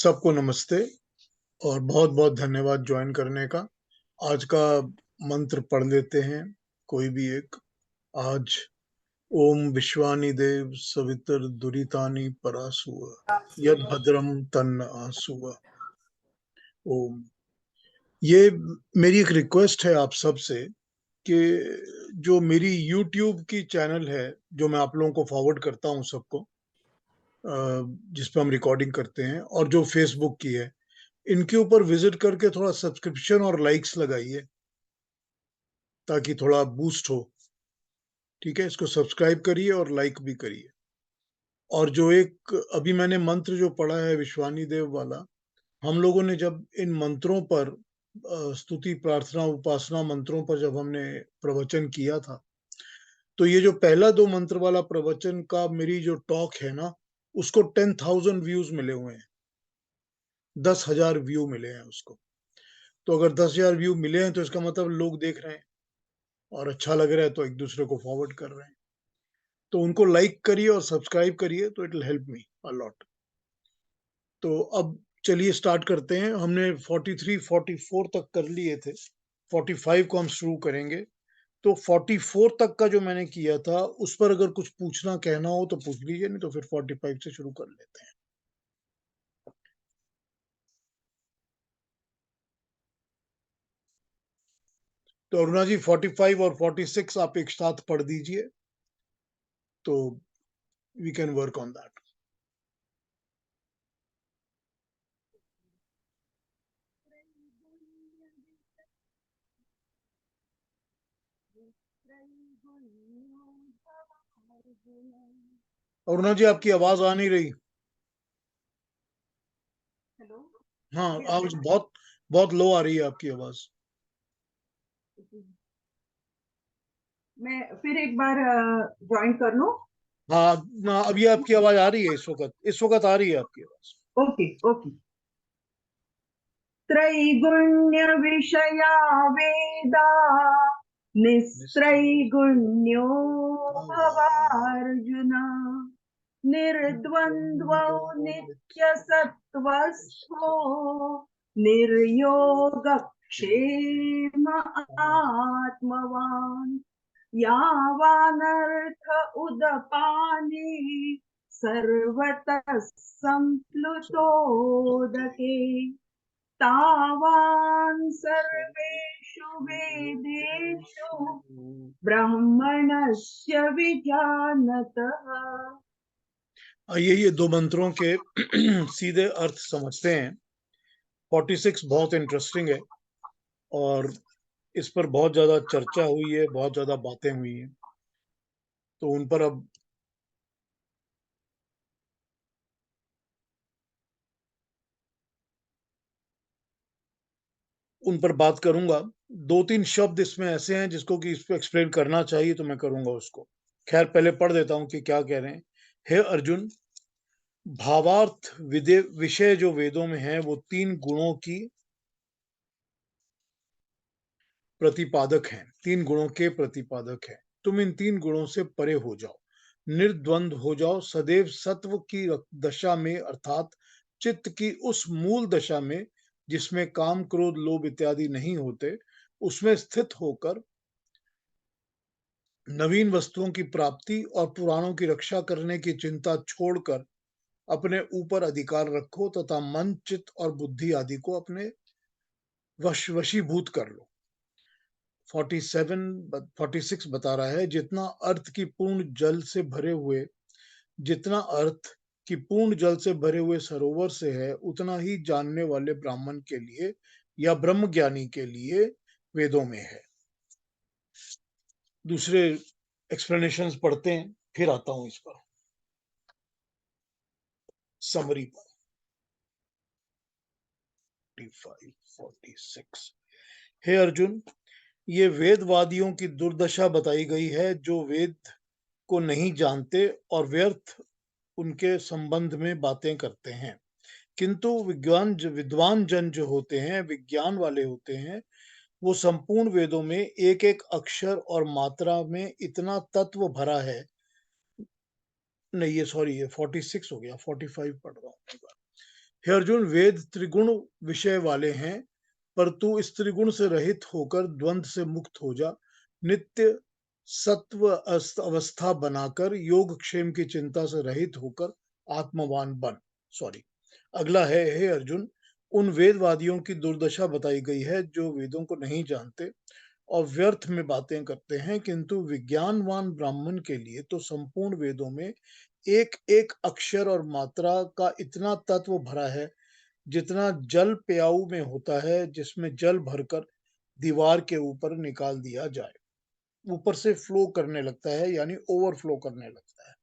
सबको नमस्ते और बहुत बहुत धन्यवाद ज्वाइन करने का। आज का मंत्र पढ़ लेते हैं, कोई भी एक। आज ओम विश्वानि देव सवितर दुरितानि परासुव यद भद्रम तन्न आसुव। ओम। ये मेरी एक रिक्वेस्ट है आप सब से कि जो मेरी YouTube की चैनल है, जो मैं आप लोगों को फॉरवर्ड करता हूँ सबको, जिस पे हम रिकॉर्डिंग करते हैं, और जो फेसबुक की है, इनके ऊपर विजिट करके थोड़ा सब्सक्रिप्शन और लाइक्स लगाइए ताकि थोड़ा बूस्ट हो। ठीक है, इसको सब्सक्राइब करिए और लाइक भी करिए। और जो एक अभी मैंने मंत्र जो पढ़ा है विश्वानी देव वाला, हम लोगों ने जब इन मंत्रों पर स्तुति प्रार्थना उपासना मंत्रों पर जब हमने प्रवचन किया था, तो ये जो पहला 2 मंत्र वाला प्रवचन का मेरी जो टॉक है ना, उसको 10,000 व्यूज मिले हुए हैं। 10,000 व्यू मिले हैं उसको। तो अगर 10,000 व्यू मिले हैं तो इसका मतलब लोग देख रहे हैं और अच्छा लग रहा है, तो एक दूसरे को फॉरवर्ड कर रहे हैं। तो उनको लाइक करिए और सब्सक्राइब करिए, तो it will help me a lot. तो अब चलिए स्टार्ट करते हैं। हमने 43 44 तक कर लिए थे, 45 को हम शुरू करेंगे। तो 44 तक का जो मैंने किया था उस पर अगर कुछ पूछना कहना हो तो पूछ लीजिए, नहीं तो फिर 45 से शुरू कर लेते हैं। तो अरुणा जी 45 और 46 आप एक साथ पढ़ दीजिए, तो we can work on that. Aruna ji आपकी आवाज आ नहीं रही। हेलो। हाँ, आवाज बहुत बहुत लो आ रही है आपकी आवाज। मैं फिर एक बार ज्वाइन कर लूं। हाँ ना, अभी आपकी आवाज आ रही है, इस वक्त आ रही है आपकी आवाज। Okay okay. त्रैगुण्य विषया वेदा निस्त्रैगुण्यो भवार्जुन निर्द्वन्द्वो नित्यसत्त्वस्थो निर्योगक्षेम आत्मवान् यावानर्थ उदपाने सर्वतः सम्प्लुतोदके तावान् सर्वेषु वेदेषु ब्राह्मणस्य विजानतः। आइए ये 2 मंत्रों के सीधे अर्थ समझते हैं। 46 बहुत इंटरेस्टिंग है और इस पर बहुत ज्यादा चर्चा हुई है, बहुत ज्यादा बातें हुई हैं। तो उन पर अब उन पर बात करूंगा। 2-3 शब्द इसमें ऐसे हैं जिसको कि इस पे एक्सप्लेन करना चाहिए, तो मैं करूंगा उसको। खैर पहले पढ़ देता हूं कि क्या कह रहे हैं। हे अर्जुन, भावार्थ विषय जो वेदों में है वो 3 गुणों की प्रतिपादक हैं, 3 गुणों के प्रतिपादक हैं। तुम इन 3 गुणों से परे हो जाओ, निर्द्वंद हो जाओ, सदैव सत्व की दशा में, अर्थात चित्त की उस मूल दशा में जिसमें काम क्रोध लोभ इत्यादि नहीं होते, उसमें स्थित होकर नवीन वस्तुओं की प्राप्ति और पुराणों की रक्षा करने की चिंता छोड़कर अपने ऊपर अधिकार रखो तथा मन चित्त और बुद्धि आदि को अपने वशीभूत कर लो। 46 बता रहा है, जितना अर्थ की पूर्ण जल से भरे हुए सरोवर से है, उतना ही जानने वाले ब्राह्मण के लिए या ब्रह्म ज्ञानी के लिए वेदों में है। दूसरे एक्सप्लेनेशंस पढ़ते हैं, फिर आता हूं इस पर समरी पर। 46 हे अर्जुन, ये वेदवादियों की दुर्दशा बताई गई है जो वेद को नहीं जानते और व्यर्थ उनके संबंध में बातें करते हैं। किंतु विद्वान जन जो होते हैं, विज्ञान वाले होते हैं, वो संपूर्ण वेदों में एक एक अक्षर और मात्रा में इतना तत्व भरा है। नहीं, ये सॉरी, ये 46 हो गया, 45 पढ़ रहा हूँ। हे अर्जुन, वेद त्रिगुण विषय वाले हैं, पर तू इस त्रिगुण से रहित होकर द्वंद से मुक्त हो जा। नित्य सत्व अवस्था बनाकर योग क्षेम की चिंता से रहित होकर आत्मवान बन। सॉरी, अगला है, हे अर्जुन, उन वेदवादियों की दुर्दशा बताई गई है जो वेदों को नहीं जानते और व्यर्थ में बातें करते हैं, किंतु विज्ञानवान ब्राह्मण के लिए तो संपूर्ण वेदों में एक एक अक्षर और मात्रा का इतना तत्व भरा है जितना जल प्याऊ में होता है, जिसमें जल भरकर दीवार के ऊपर निकाल दिया जाए, ऊपर से फ्लो करने लगता है, यानी ओवरफ्लो करने लगता है।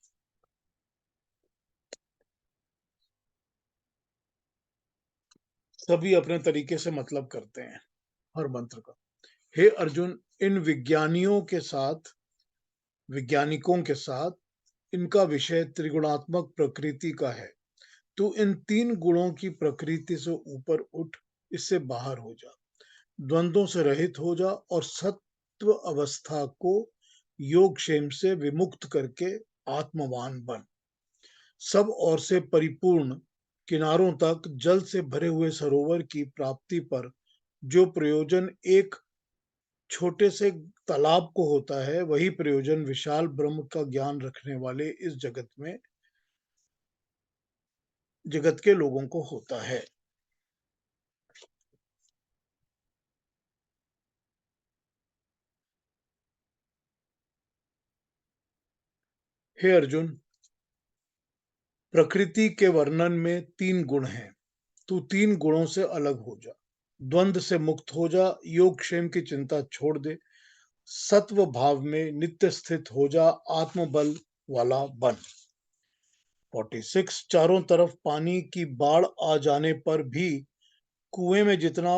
सभी अपने तरीके से मतलब करते हैं हर मंत्र का। हे अर्जुन, इन वैज्ञानिकों के साथ इनका विषय त्रिगुणात्मक प्रकृति का है। तू इन तीन गुणों की प्रकृति से ऊपर उठ, इससे बाहर हो जा, द्वंद्वों से रहित हो जा और सत्व अवस्था को योगक्षेम से विमुक्त करके आत्मवान बन। सब ओर से परिपूर्ण किनारों तक जल से भरे हुए सरोवर की प्राप्ति पर जो प्रयोजन एक छोटे से तालाब को होता है, वही प्रयोजन विशाल ब्रह्म का ज्ञान रखने वाले इस जगत के लोगों को होता है। हे अर्जुन, प्रकृति के वर्णन में तीन गुण हैं, तू तीन गुणों से अलग हो जा, द्वंद से मुक्त हो जा, योग क्षेम की चिंता छोड़ दे, सत्व भाव में नित्य स्थित हो जा, आत्मबल वाला बन। 46, चारों तरफ पानी की बाढ़ आ जाने पर भी कुएं में जितना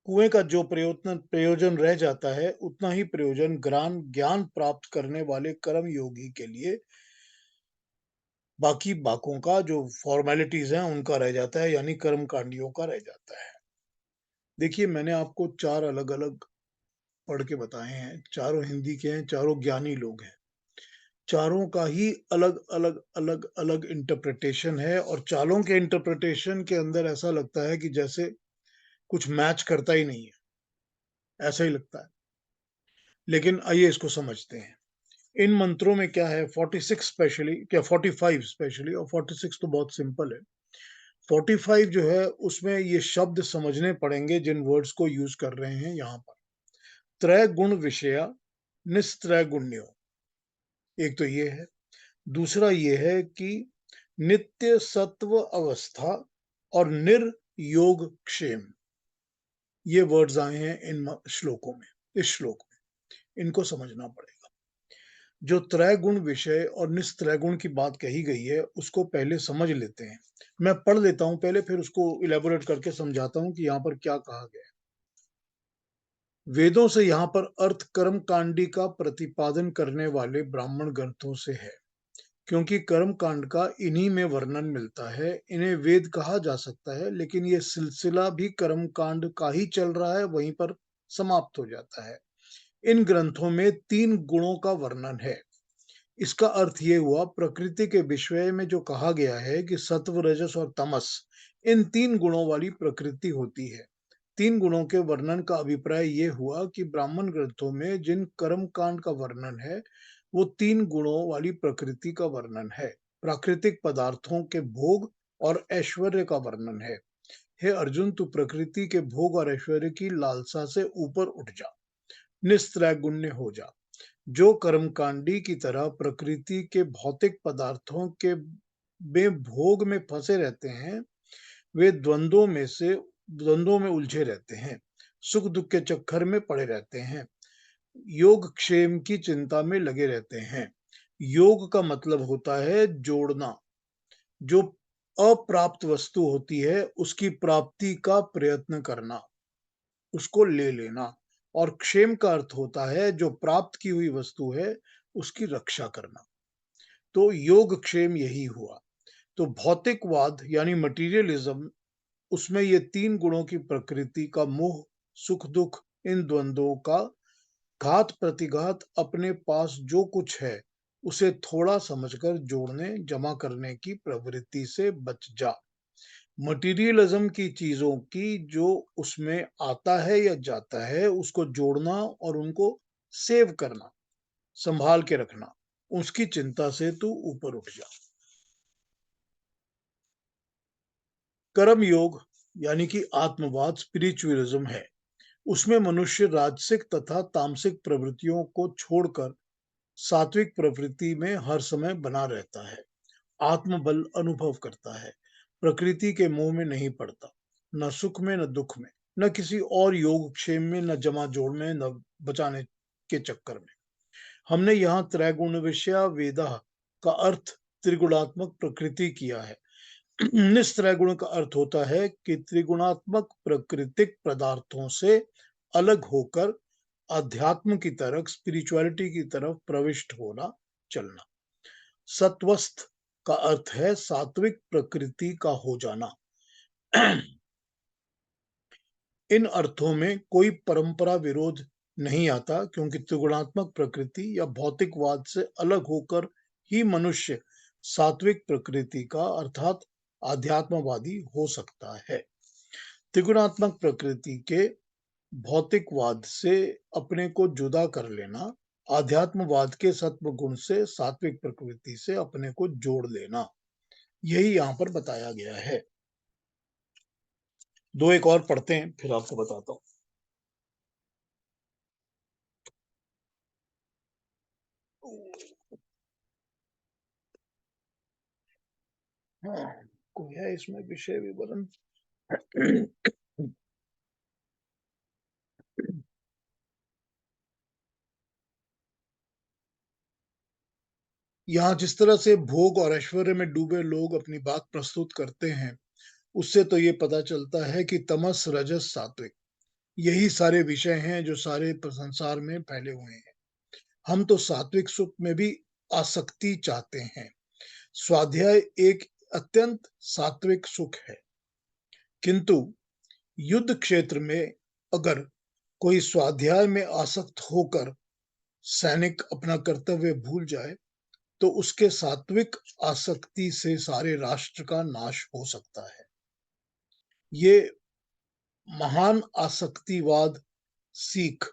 कुएं का जो प्रयोजन रह जाता है, उतना ही प्रयोजन ज्ञान ज्ञान प्राप्त करने वाले कर्म योगी के लिए बाकी बाकों का जो फॉर्मेलिटीज हैं उनका रह जाता है, यानी कर्म कांडियों का रह जाता है। देखिए, मैंने आपको चार अलग अलग पढ़ के बताए हैं, चारों हिंदी के हैं, चारों ज्ञानी लोग हैं, चारों का ही अलग अलग अलग अलग इंटरप्रिटेशन है, और चारों के इंटरप्रिटेशन के अंदर ऐसा लगता है कि जैसे कुछ मैच करता ही नहीं है, ऐसा ही लगता है। लेकिन आइए इसको समझते हैं। इन मंत्रों में क्या है, 46 स्पेशली, क्या 45 स्पेशली, और 46 तो बहुत सिंपल है। 45 जो है उसमें ये शब्द समझने पड़ेंगे जिन वर्ड्स को यूज कर रहे हैं यहाँ पर। त्रय गुण विषया निस्त्रय गुण्यो, एक तो ये है। दूसरा ये है कि नित्य सत्व अवस्था और निर्योग क्षेम, ये वर्ड्स आए हैं इन श्लोकों में, इस श्लोक में, इनको समझना पड़ेगा। जो त्रय गुण विषय और निस्त्रय गुण की बात कही गई है उसको पहले समझ लेते हैं। मैं पढ़ लेता हूं पहले, फिर उसको इलेबोरेट करके समझाता हूं कि यहाँ पर क्या कहा गया है। वेदों से यहाँ पर अर्थ कर्म कांडी का प्रतिपादन करने वाले ब्राह्मण ग्रंथों से है, क्योंकि कर्म कांड का इन्हीं में वर्णन मिलता है। इन्हें वेद कहा जा सकता है, लेकिन ये सिलसिला भी कर्म कांड का ही चल रहा है, वहीं पर समाप्त हो जाता है। इन ग्रंथों में तीन गुणों का वर्णन है। इसका अर्थ ये हुआ, प्रकृति के विषय में जो कहा गया है कि सत्व, रजस और तमस, इन तीन गुणों वाली प्रकृति होती है। तीन गुणों के वर्णन का अभिप्राय ये हुआ कि ब्राह्मण ग्रंथों में जिन कर्म कांड का वर्णन है वो तीन गुणों वाली प्रकृति का वर्णन है। प्राकृतिक पदार्थों के भोग और ऐश्वर्य का वर्णन है। हे अर्जुन, तू प्रकृति के भोग और ऐश्वर्य की लालसा से ऊपर उठ जा, निस्त्रैगुण्य हो जा। जो कर्मकांडी की तरह प्रकृति के भौतिक पदार्थों के भोग में फंसे रहते हैं, वे द्वंद्वों में उलझे रहते हैं, सुख दुख के चक्कर में पड़े रहते हैं, योग क्षेम की चिंता में लगे रहते हैं। योग का मतलब होता है जोड़ना। जो अप्राप्त वस्तु होती है उसकी प्राप्ति का प्रयत्न करना, उसको ले लेना। और क्षेम का अर्थ होता है जो प्राप्त की हुई वस्तु है उसकी रक्षा करना। तो योग क्षेम यही हुआ। तो भौतिकवाद यानी मटीरियलिज्म, उसमें ये तीन गुणों की प्रकृति का मोह, सुख दुख, इन द्वंद्वों का घात प्रतिघात, अपने पास जो कुछ है उसे थोड़ा समझकर जोड़ने जमा करने की प्रवृत्ति से बच जा। मटीरियलिज्म की चीजों की जो उसमें आता है या जाता है उसको जोड़ना और उनको सेव करना, संभाल के रखना, उसकी चिंता से तू ऊपर उठ जा। कर्म योग यानी कि आत्मवाद स्पिरिचुअलिज्म है। उसमें मनुष्य राजसिक तथा तामसिक प्रवृत्तियों को छोड़कर सात्विक प्रवृत्ति में हर समय बना रहता है, आत्मबल अनुभव करता है, प्रकृति के मोह में नहीं पड़ता, न सुख में न दुख में, न किसी और योगक्षेम में, न जमा जोड़ में, न बचाने के चक्कर में। हमने यहाँ त्रैगुण विषया वेदा का अर्थ त्रिगुणात्मक प्रकृति किया है। निस्त्रैगुण का अर्थ होता है कि त्रिगुणात्मक प्राकृतिक पदार्थों से अलग होकर अध्यात्म की तरफ, स्पिरिचुअलिटी की तरफ प्रविष्ट होना, चलना। सत्वस्थ का अर्थ है सात्विक प्रकृति का हो जाना। इन अर्थों में कोई परंपरा विरोध नहीं आता, क्योंकि त्रिगुणात्मक प्रकृति या भौतिकवाद से अलग होकर ही मनुष्य सात्विक प्रकृति का अर्थात आध्यात्मवादी हो सकता है। त्रिगुणात्मक प्रकृति के भौतिकवाद से अपने को जुदा कर लेना, आध्यात्मवाद के सत्व गुण से सात्विक प्रकृति से अपने को जोड़ लेना, यही यहाँ पर बताया गया है। दो एक और पढ़ते हैं, फिर आपको बताता हूँ। हाँ, कोई है इसमें विषय विवरण? यहाँ जिस तरह से भोग और ऐश्वर्य में डूबे लोग अपनी बात प्रस्तुत करते हैं, उससे तो ये पता चलता है कि तमस रजस सात्विक यही सारे विषय हैं जो सारे संसार में फैले हुए हैं। हम तो सात्विक सुख में भी आसक्ति चाहते हैं। स्वाध्याय एक अत्यंत सात्विक सुख है, किंतु युद्ध क्षेत्र में अगर कोई स्वाध्याय में आसक्त होकर सैनिक अपना कर्तव्य भूल जाए तो उसके सात्विक आसक्ति से सारे राष्ट्र का नाश हो सकता है। ये महान आसक्तिवाद सीख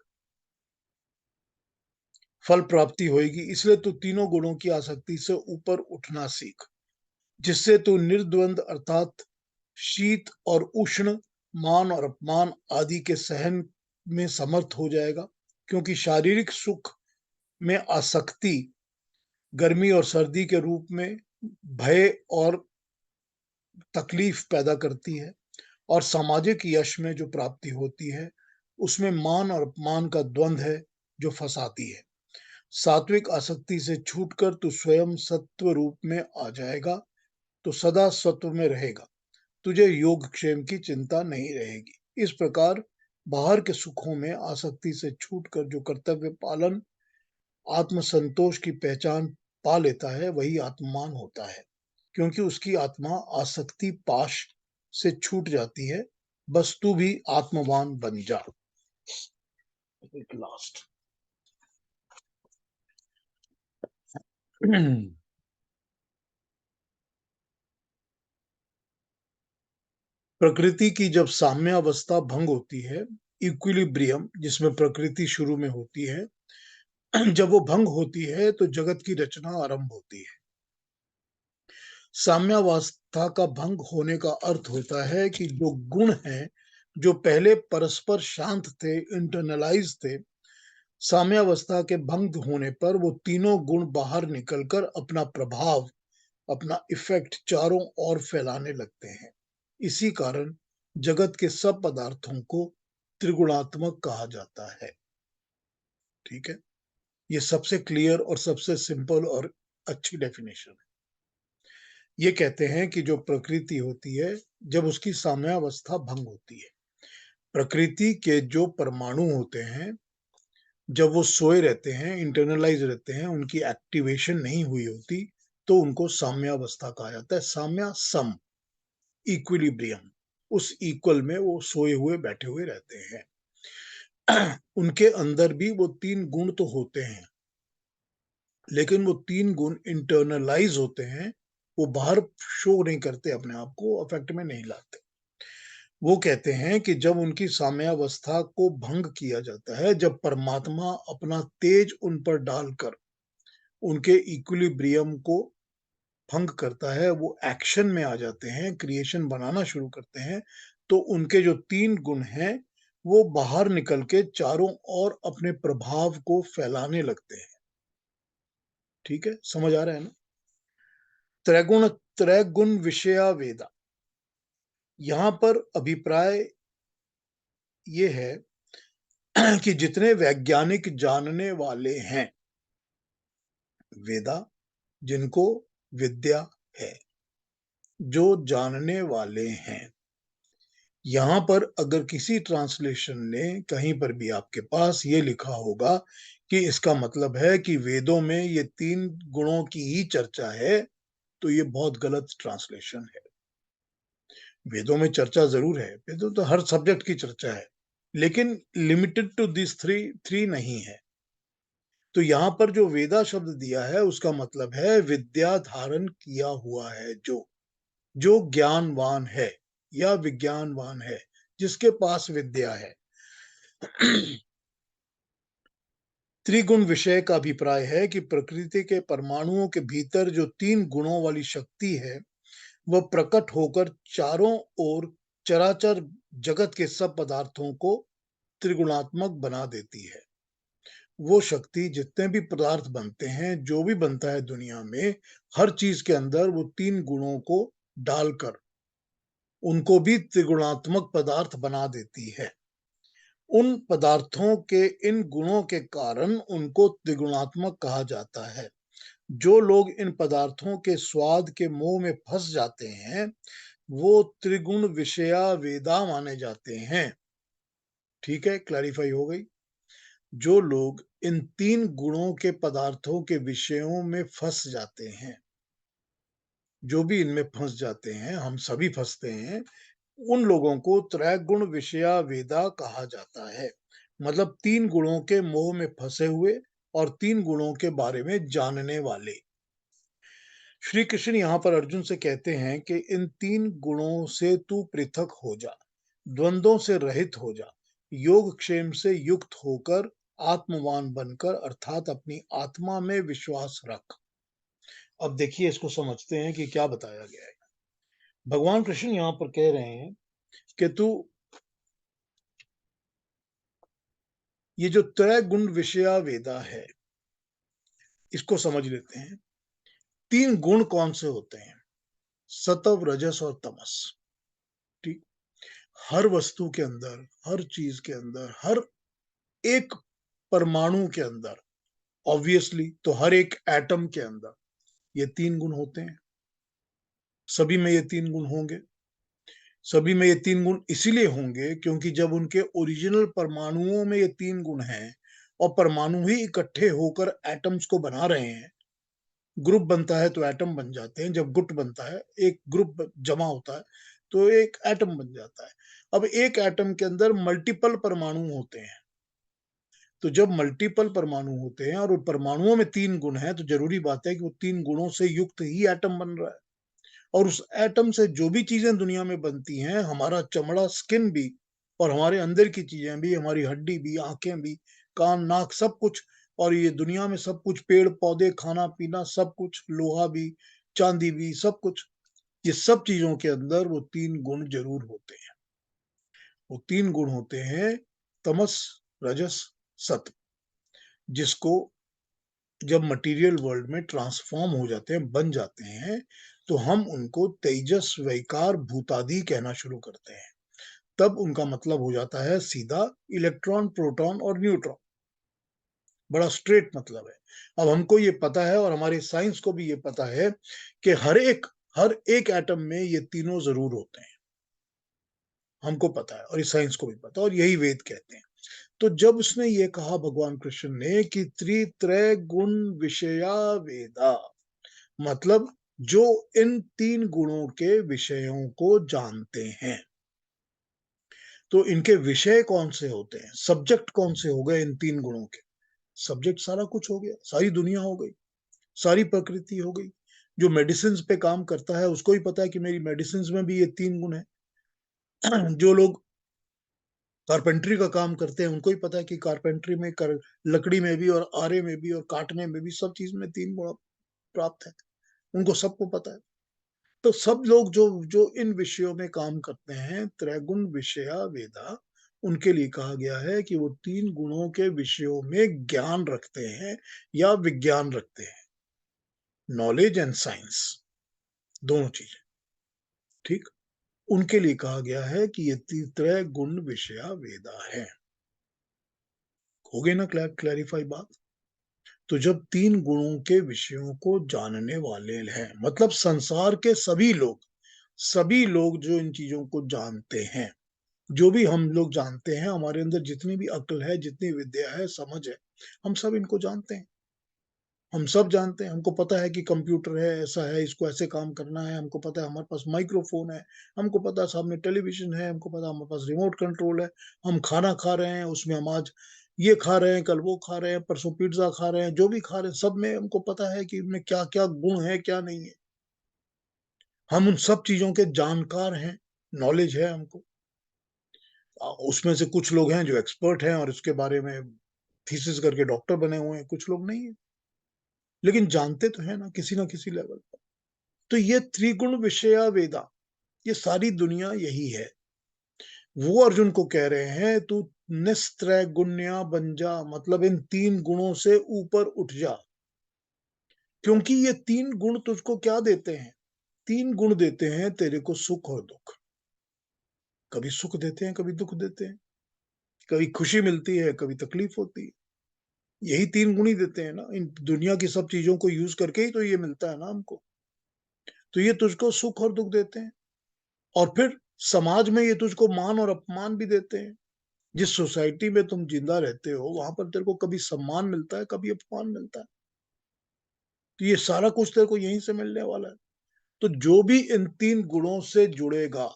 फल प्राप्ति होगी, इसलिए तू तीनों गुणों की आसक्ति से ऊपर उठना सीख, जिससे तू निर्द्वंद अर्थात शीत और उष्ण, मान और अपमान आदि के सहन में समर्थ हो जाएगा। क्योंकि शारीरिक सुख में आसक्ति गर्मी और सर्दी के रूप में भय और तकलीफ पैदा करती है, और सामाजिक यश में जो प्राप्ति होती है उसमें मान और अपमान का द्वंद्व है जो फंसाती है। सात्विक आसक्ति से छूटकर तू स्वयं सत्व रूप में आ जाएगा तो सदा सत्व में रहेगा, तुझे योगक्षेम की चिंता नहीं रहेगी। इस प्रकार बाहर के सुखों में आसक्ति से छूटकर जो कर्तव्य पालन आत्मसंतोष की पहचान पा लेता है वही आत्मवान होता है, क्योंकि उसकी आत्मा आसक्ति पाश से छूट जाती है। बस तू भी आत्मवान बन जा। लास्ट प्रकृति की जब साम्यावस्था भंग होती है, इक्विलिब्रियम जिसमें प्रकृति शुरू में होती है, जब वो भंग होती है तो जगत की रचना आरंभ होती है। साम्यावस्था का भंग होने का अर्थ होता है कि जो गुण हैं जो पहले परस्पर शांत थे, इंटरनलाइज थे, साम्यावस्था के भंग होने पर वो तीनों गुण बाहर निकलकर अपना प्रभाव, अपना इफेक्ट चारों ओर फैलाने लगते हैं। इसी कारण जगत के सब पदार्थों को त्रिगुणात्मक कहा जाता है। ठीक है, ये सबसे क्लियर और सबसे सिंपल और अच्छी डेफिनेशन है। ये कहते हैं कि जो प्रकृति होती है जब उसकी साम्यावस्था भंग होती है, प्रकृति के जो परमाणु होते हैं जब वो सोए रहते हैं, इंटरनलाइज रहते हैं, उनकी एक्टिवेशन नहीं हुई होती, तो उनको साम्यावस्था कहा जाता है। साम्या सम, इक्विलिब्रियम, उस इक्वल में वो सोए हुए बैठे हुए रहते हैं। उनके अंदर भी वो तीन गुण तो होते हैं, लेकिन वो तीन गुण इंटरनलाइज होते हैं, वो बाहर शो नहीं करते, अपने आप को अफेक्ट में नहीं लाते। वो कहते हैं कि जब उनकी साम्यावस्था को भंग किया जाता है, जब परमात्मा अपना तेज उन पर डालकर उनके इक्विलिब्रियम को भंग करता है, वो एक्शन में आ जाते हैं, क्रिएशन बनाना शुरू करते हैं, तो उनके जो 3 गुण हैं, वो बाहर निकल के चारों ओर अपने प्रभाव को फैलाने लगते हैं। ठीक है? समझ आ रहा है ना? त्रैगुण त्रैगुण विषया वेदा। यहां पर अभिप्राय ये है कि जितने वैज्ञानिक जानने वाले हैं, वेदा, जिनको विद्या है, जो जानने वाले हैं। यहां पर अगर किसी ट्रांसलेशन ने कहीं पर भी आपके पास ये लिखा होगा कि इसका मतलब है कि वेदों में ये 3 गुणों की ही चर्चा है, तो ये बहुत गलत ट्रांसलेशन है। वेदों में चर्चा जरूर है, वेदों तो हर सब्जेक्ट की चर्चा है, लेकिन लिमिटेड टू दिस थ्री नहीं है। तो यहाँ पर जो वेदा शब्द दिया है, उसका मतलब है विद्या धारण किया हुआ है, जो ज्ञानवान है या विज्ञानवान है, जिसके पास विद्या है। त्रिगुण विषय का अभिप्राय है कि प्रकृति के परमाणुओं के भीतर जो 3 गुणों वाली शक्ति है, वह प्रकट होकर चारों ओर चराचर जगत के सब पदार्थों को त्रिगुणात्मक बना देती है। वो शक्ति जितने भी पदार्थ बनते हैं, जो भी बनता है दुनिया में, हर चीज के अंदर वो 3 गुणों को डालकर उनको भी त्रिगुणात्मक पदार्थ बना देती है। उन पदार्थों के इन गुणों के कारण उनको त्रिगुणात्मक कहा जाता है। जो लोग इन पदार्थों के स्वाद के मोह में फंस जाते हैं, वो त्रिगुण विषया वेदा माने जाते हैं। ठीक है, क्लैरिफाई हो गई? जो लोग इन 3 गुणों के पदार्थों के विषयों में फंस जाते हैं, जो भी इनमें फंस जाते हैं, हम सभी फंसते हैं, उन लोगों को त्रैगुण विषया वेदा कहा जाता है। मतलब 3 गुणों के मोह में फंसे हुए और 3 गुणों के बारे में जानने वाले। श्री कृष्ण यहाँ पर अर्जुन से कहते हैं कि इन 3 गुणों से तू पृथक हो जा, द्वंद्वों से रहित हो जा, योग क्षेम से युक्त होकर आत्मवान बनकर, अर्थात अपनी आत्मा में विश्वास रख। अब देखिए, इसको समझते हैं कि क्या बताया गया है। भगवान कृष्ण यहाँ पर कह रहे हैं कि तू ये जो त्रय गुण विषया वेदा है, इसको समझ लेते हैं। 3 गुण कौन से होते हैं? सत्व, रजस और तमस। ठीक? हर वस्तु के अंदर, हर चीज के अंदर, हर एक परमाणु के अंदर, ऑब्वियसली तो हर एक एटम के अंदर ये 3 गुण होते हैं। सभी में ये 3 गुण होंगे। सभी में ये 3 गुण इसीलिए होंगे क्योंकि जब उनके ओरिजिनल परमाणुओं में ये 3 गुण हैं और परमाणु ही इकट्ठे होकर एटम्स को बना रहे हैं, ग्रुप बनता है तो एटम बन जाते हैं। जब गुट बनता है, एक ग्रुप जमा होता है, तो एक एटम बन जाता है। अब एक एटम के अंदर मल्टीपल परमाणु होते हैं, तो जब मल्टीपल परमाणु होते हैं और उन परमाणुओं में 3 गुण हैं, तो जरूरी बात है कि वो 3 गुणों से युक्त ही एटम बन रहा है। और उस एटम से जो भी चीजें दुनिया में बनती हैं, हमारा चमड़ा, स्किन भी, और हमारे अंदर की चीजें भी, हमारी हड्डी भी, आंखें भी, कान, नाक, सब कुछ, और ये दुनिया में सब कुछ, पेड़ पौधे, खाना पीना, सब कुछ, लोहा भी, चांदी भी, सब कुछ, ये सब चीजों के अंदर वो 3 गुण जरूर होते हैं। वो 3 गुण होते हैं तमस, रजस, सत्व, जिसको जब मटेरियल वर्ल्ड में ट्रांसफॉर्म हो जाते हैं, बन जाते हैं, तो हम उनको तेजस, वैकार, भूतादि कहना शुरू करते हैं। तब उनका मतलब हो जाता है सीधा इलेक्ट्रॉन, प्रोटॉन और न्यूट्रॉन। बड़ा स्ट्रेट मतलब है। अब हमको ये पता है और हमारी साइंस को भी ये पता है कि हर एक एटम में ये तीनों जरूर होते हैं। हमको पता है और इस साइंस को भी पता है, और यही वेद कहते हैं। तो जब उसने ये कहा, भगवान कृष्ण ने, कि त्रित्रय गुण विषया वेदा, मतलब जो इन 3 गुणों के विषयों को जानते हैं, तो इनके विषय कौन से होते हैं, सब्जेक्ट कौन से हो गए इन 3 गुणों के? सब्जेक्ट सारा कुछ हो गया, सारी दुनिया हो गई, सारी प्रकृति हो गई, जो मेडिसिन पे काम करता है उसको ही पता है कि मेरी मेडिसिन में भी ये 3 गुण है। जो लोग कारपेंटरी का काम करते हैं उनको ही पता है कि कारपेंटरी में लकड़ी में भी और आरे में भी और काटने में भी सब चीज में 3 गुण प्राप्त है। उनको सबको पता है। तो सब लोग जो जो इन विषयों में काम करते हैं, त्रैगुण विषया वेदा, उनके लिए कहा गया है कि वो 3 गुणों के विषयों में ज्ञान रखते हैं या विज्ञान रखते हैं। नॉलेज एंड साइंस, दोनों चीजें। ठीक। उनके लिए कहा गया है कि ये त्रैगुण विषया वेदा है। हो गई ना क्लैरिफाई बात? तो जब 3 गुणों के विषयों को जानने वाले हैं, मतलब संसार के सभी लोग जो इन चीजों को जानते हैं, जो भी हम लोग जानते हैं, हमारे अंदर जितनी भी अक्ल है, जितनी विद्या है, समझ है, हम सब इनको जानते हैं। हम सब जानते हैं, हमको पता है कि कंप्यूटर है, ऐसा है, इसको ऐसे काम करना है, हमको पता है हमारे पास माइक्रोफोन है, हमको पता है सामने टेलीविजन है, हमको पता है हमारे पास रिमोट कंट्रोल है, हम खाना खा रहे हैं, उसमें हम आज ये खा रहे हैं, कल वो खा रहे हैं, परसों पिज्जा खा रहे हैं, जो भी खा रहे हैं, सब में हमको पता है कि इनमें क्या-क्या गुण है, क्या नहीं है। हम उन सब चीज़ों के जानकार हैं, नॉलेज है हमको। उसमें से कुछ लोग हैं जो एक्सपर्ट हैं और इसके बारे में थीसिस करके डॉक्टर बने हुए हैं, कुछ लोग नहीं है। लेकिन जानते तो हैं ना किसी लेवल पर। तो ये त्रिगुण विषया वेदा, ये सारी दुनिया यही है। वो अर्जुन को कह रहे हैं तू निस्त्रैगुण्या बन जा, मतलब इन 3 गुणों से ऊपर उठ जा। क्योंकि ये 3 गुण तुझको क्या देते हैं? 3 गुण देते हैं तेरे को सुख और दुख। कभी सुख देते हैं, कभी दुख देते हैं, कभी खुशी मिलती है, कभी तकलीफ होती है। यही 3 गुण ही देते हैं ना, इन दुनिया की सब चीजों को यूज करके ही तो ये मिलता है ना हमको। तो ये तुझको सुख और दुख देते हैं। और फिर समाज में ये तुझको मान और अपमान भी देते हैं। जिस सोसाइटी में तुम जिंदा रहते हो, वहां पर तेरे को कभी सम्मान मिलता है, कभी अपमान मिलता है। तो ये सारा कुछ तेरे को यहीं से मिलने वाला है। तो जो भी इन 3 गुणों से जुड़ेगा,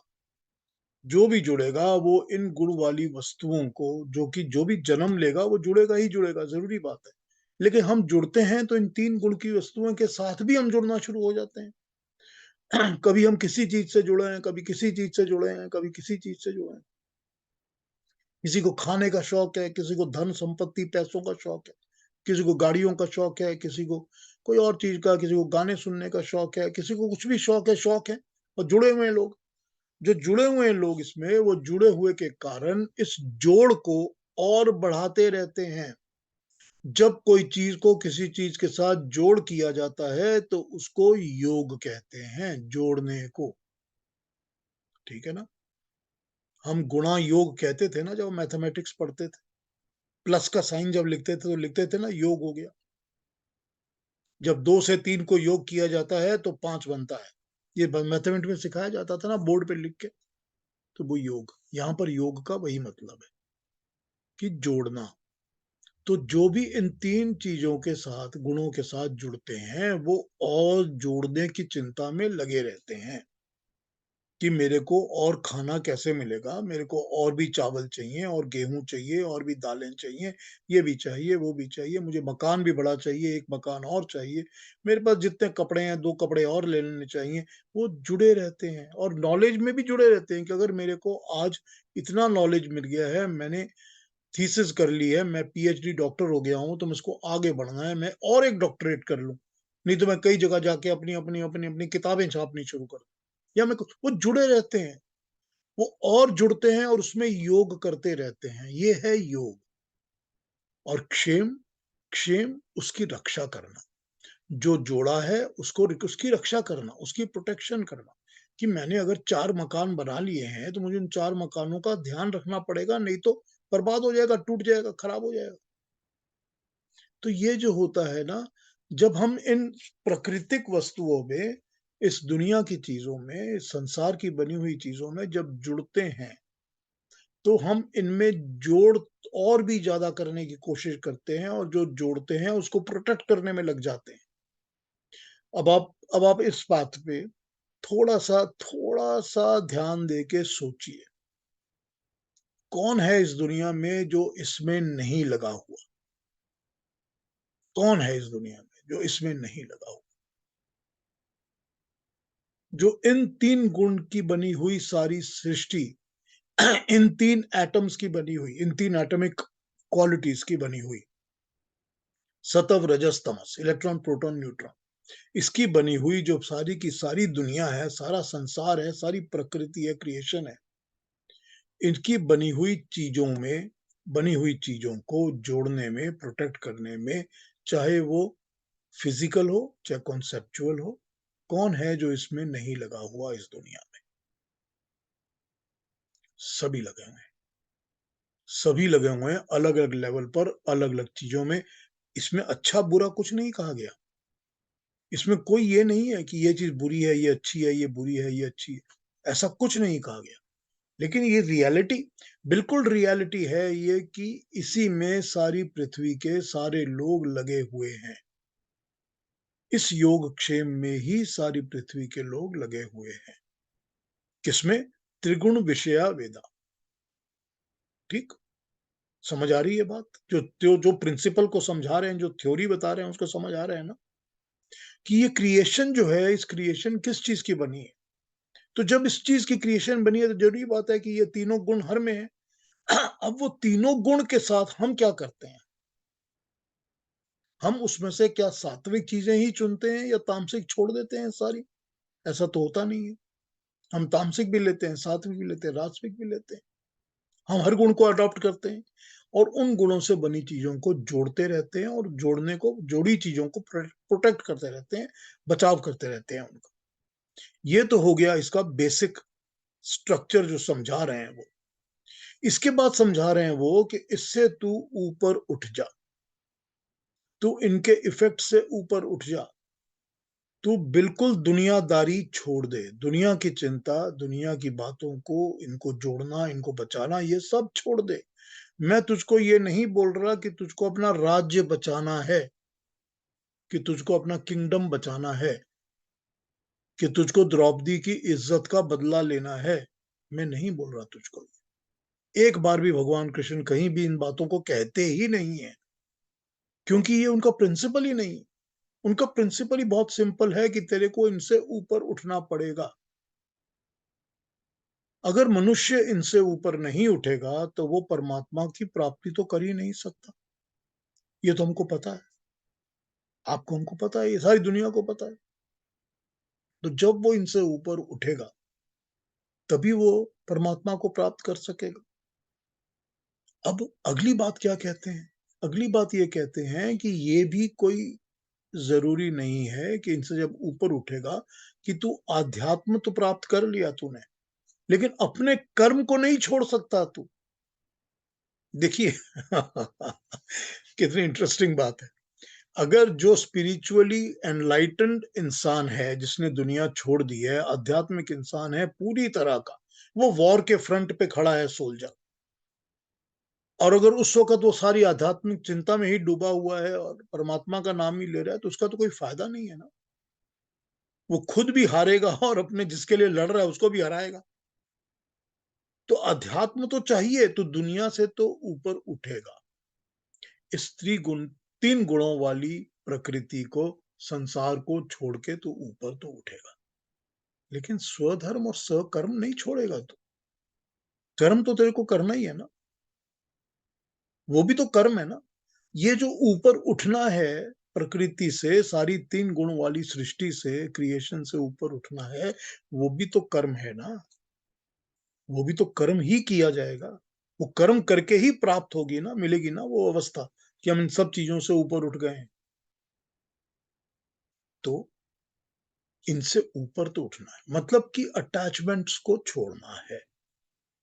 जो भी जुड़ेगा, वो इन गुण वाली वस्तुओं को, जो भी जन्म लेगा, वो जुड़ेगा ही जुड़ेगा, जरूरी बात है। लेकिन हम जुड़ते हैं तो इन 3 गुण की वस्तुओं के साथ भी हम जुड़ना शुरू हो जाते हैं। कभी हम किसी चीज से जुड़े हैं, कभी किसी चीज से जुड़े हैं, कभी किसी चीज से जुड़े हैं। किसी को खाने का शौक है, किसी को धन संपत्ति पैसों का शौक है, किसी को गाड़ियों का शौक है, किसी को कोई और चीज का, किसी को गाने सुनने का शौक है, किसी को कुछ भी शौक है। और जुड़े हुए लोग, जो जुड़े हुए लोग इसमें, वो जुड़े हुए के कारण इस जोड़ को और बढ़ाते रहते हैं। जब कोई चीज को किसी चीज के साथ जोड़ किया जाता है तो उसको योग कहते हैं, जोड़ने को। ठीक है ना? हम गुणा योग कहते थे ना जब मैथमेटिक्स पढ़ते थे। प्लस का साइन जब लिखते थे तो लिखते थे ना योग हो गया। जब 2 से 3 को योग किया जाता है तो 5 बनता है। ये मैथमेटिक्स में सिखाया जाता था ना बोर्ड पे लिख के। तो वो योग, यहाँ पर योग का वही मतलब है कि जोड़ना। तो जो भी इन 3 चीजों के साथ, गुणों के साथ जुड़ते हैं, वो और जोड़ने की चिंता में लगे रहते हैं कि मेरे को और खाना कैसे मिलेगा, मेरे को और भी चावल चाहिए और गेहूं चाहिए और भी दालें चाहिए, ये भी चाहिए, वो भी चाहिए, मुझे मकान भी बड़ा चाहिए, एक मकान और चाहिए, मेरे पास जितने कपड़े हैं 2 कपड़े और ले लेने चाहिए। वो जुड़े रहते हैं और नॉलेज में भी जुड़े रहते हैं कि अगर मेरे को आज इतना नॉलेज मिल गया है, मैंने थीसिस कर ली है, मैं पीएचडी डॉक्टर हो गया हूं, तो मुझको आगे बढ़ना है, मैं और एक डॉक्टरेट कर लूं। नहीं तो मैं कई जगह जाके अपनी अपनी अपनी अपनी किताबें छापनी शुरू कर दूं। या मैं कुछ, वो जुड़े रहते हैं, वो और जुड़ते हैं और उसमें योग करते रहते हैं। ये है योग। और क्षेम, क्षेम उसकी रक्षा करना। जो जोड़ा है उसको, उसकी रक्षा करना, उसकी प्रोटेक्शन करना। कि मैंने अगर 4 मकान बना लिए हैं तो मुझे उन 4 मकानों का ध्यान रखना पड़ेगा, नहीं तो बर्बाद हो जाएगा, टूट जाएगा, खराब हो जाएगा। तो ये जो होता है ना, जब हम इन प्राकृतिक वस्तुओं में, इस दुनिया की चीजों में, इस संसार की बनी हुई चीजों में जब जुड़ते हैं, तो हम इनमें जोड़ और भी ज्यादा करने की कोशिश करते हैं और जो जोड़ते हैं उसको प्रोटेक्ट करने में लग जाते हैं। अब आप इस बात पे थोड़ा सा ध्यान देके सोचिए। कौन है इस दुनिया में जो इसमें नहीं लगा हुआ? कौन है इस दुनिया में जो इसमें नहीं लगा हुआ? जो इन 3 गुण की बनी हुई सारी सृष्टि, इन 3 एटम्स की बनी हुई, इन 3 एटॉमिक क्वालिटीज की बनी हुई, सतव रजस तमस, इलेक्ट्रॉन प्रोटॉन न्यूट्रॉन, इसकी बनी हुई जो सारी की सारी दुनिया है, सारा संसार है, सारी प्रकृति है, क्रिएशन है, इनकी बनी हुई चीजों को जोड़ने में, प्रोटेक्ट करने में, चाहे वो फिजिकल हो चाहे कॉन्सेप्चुअल हो, कौन है जो इसमें नहीं लगा हुआ इस दुनिया में? सभी लगे हुए हैं, सभी लगे हुए हैं, अलग अलग लेवल पर, अलग अलग चीजों में। इसमें अच्छा बुरा कुछ नहीं कहा गया, इसमें कोई ये नहीं है कि ये चीज बुरी है, ये अच्छी है, ये बुरी है, ये अच्छी है, ऐसा कुछ नहीं कहा गया। लेकिन ये रियलिटी, बिल्कुल रियलिटी है ये, कि इसी में सारी पृथ्वी के सारे लोग लगे हुए हैं, इस योगक्षेम में ही सारी पृथ्वी के लोग लगे हुए हैं। किसमें? त्रिगुण विषया वेदा। ठीक, समझ आ रही है बात? जो प्रिंसिपल को समझा रहे हैं, जो थ्योरी बता रहे हैं, उसको समझ आ रहे हैं ना, कि ये क्रिएशन जो है, इस क्रिएशन किस चीज की बनी है? तो जब इस चीज की क्रिएशन बनी है, तो जरूरी बात है कि ये तीनों गुण हर में है। अब वो तीनों गुण के साथ हम क्या करते हैं? हम उसमें से क्या सात्विक चीजें ही चुनते हैं या तामसिक छोड़ देते हैं सारी? ऐसा तो होता नहीं है। हम तामसिक भी लेते हैं, सात्विक भी लेते हैं, राजसिक भी लेते हैं। हम हर गुण को अडॉप्ट करते हैं और उन गुणों से बनी चीजों को जोड़ते रहते हैं, और जोड़ी चीजों को प्रोटेक्ट करते रहते हैं, बचाव करते रहते हैं उनका। ये तो हो गया इसका बेसिक स्ट्रक्चर जो समझा रहे हैं वो। इसके बाद समझा रहे हैं वो कि इससे तू ऊपर उठ जा, तू इनके इफेक्ट से ऊपर उठ जा, तू बिल्कुल दुनियादारी छोड़ दे, दुनिया की चिंता, दुनिया की बातों को, इनको जोड़ना, इनको बचाना, ये सब छोड़ दे। मैं तुझको ये नहीं बोल रहा कि तुझको अपना राज्य बचाना है, कि तुझको अपना किंगडम बचाना है, कि तुझको द्रौपदी की इज्जत का बदला लेना है। मैं नहीं बोल रहा तुझको। एक बार भी भगवान कृष्ण कहीं भी इन बातों को कहते ही नहीं है, क्योंकि ये उनका प्रिंसिपल ही नहीं। उनका प्रिंसिपल ही बहुत सिंपल है कि तेरे को इनसे ऊपर उठना पड़ेगा। अगर मनुष्य इनसे ऊपर नहीं उठेगा तो वो परमात्मा की प्राप्ति तो कर ही नहीं सकता। ये तो हमको पता है, आपको, हमको पता है, ये सारी दुनिया को पता है। तो जब वो इनसे ऊपर उठेगा तभी वो परमात्मा को प्राप्त कर सकेगा। अब अगली बात क्या कहते हैं? अगली बात ये कहते हैं कि ये भी कोई जरूरी नहीं है कि इनसे जब ऊपर उठेगा कि तू आध्यात्म तो प्राप्त कर लिया तूने, लेकिन अपने कर्म को नहीं छोड़ सकता तू। देखिए, कितनी इंटरेस्टिंग बात है। अगर जो स्पिरिचुअली एनलाइटेंड इंसान है, जिसने दुनिया छोड़ दी है, आध्यात्मिक इंसान है पूरी तरह का, वो वॉर के फ्रंट पे खड़ा है, सोल्जर, और अगर उस वक्त वो सारी आध्यात्मिक चिंता में ही डूबा हुआ है और परमात्मा का नाम ही ले रहा है, तो उसका तो कोई फायदा नहीं है ना। वो खुद भी हारेगा और अपने जिसके लिए लड़ रहा है उसको भी हराएगा। तो अध्यात्म तो चाहिए, तो दुनिया से तो ऊपर उठेगा। स्त्री गुण, 3 गुणों वाली प्रकृति को, संसार को छोड़ के तो ऊपर तो उठेगा। लेकिन स्वधर्म और सकर्म नहीं छोड़ेगा तू। कर्म तो तेरे को करना ही है ना, वो भी तो कर्म है ना। ये जो ऊपर उठना है प्रकृति से, सारी 3 गुण वाली सृष्टि से, क्रिएशन से ऊपर उठना है, वो भी तो कर्म है ना। वो भी तो कर्म ही किया जाएगा। वो कर्म करके ही प्राप्त होगी ना, मिलेगी ना वो अवस्था कि हम इन सब चीजों से ऊपर उठ गए हैं। तो इनसे ऊपर तो उठना है, मतलब कि अटैचमेंट्स को छोड़ना है।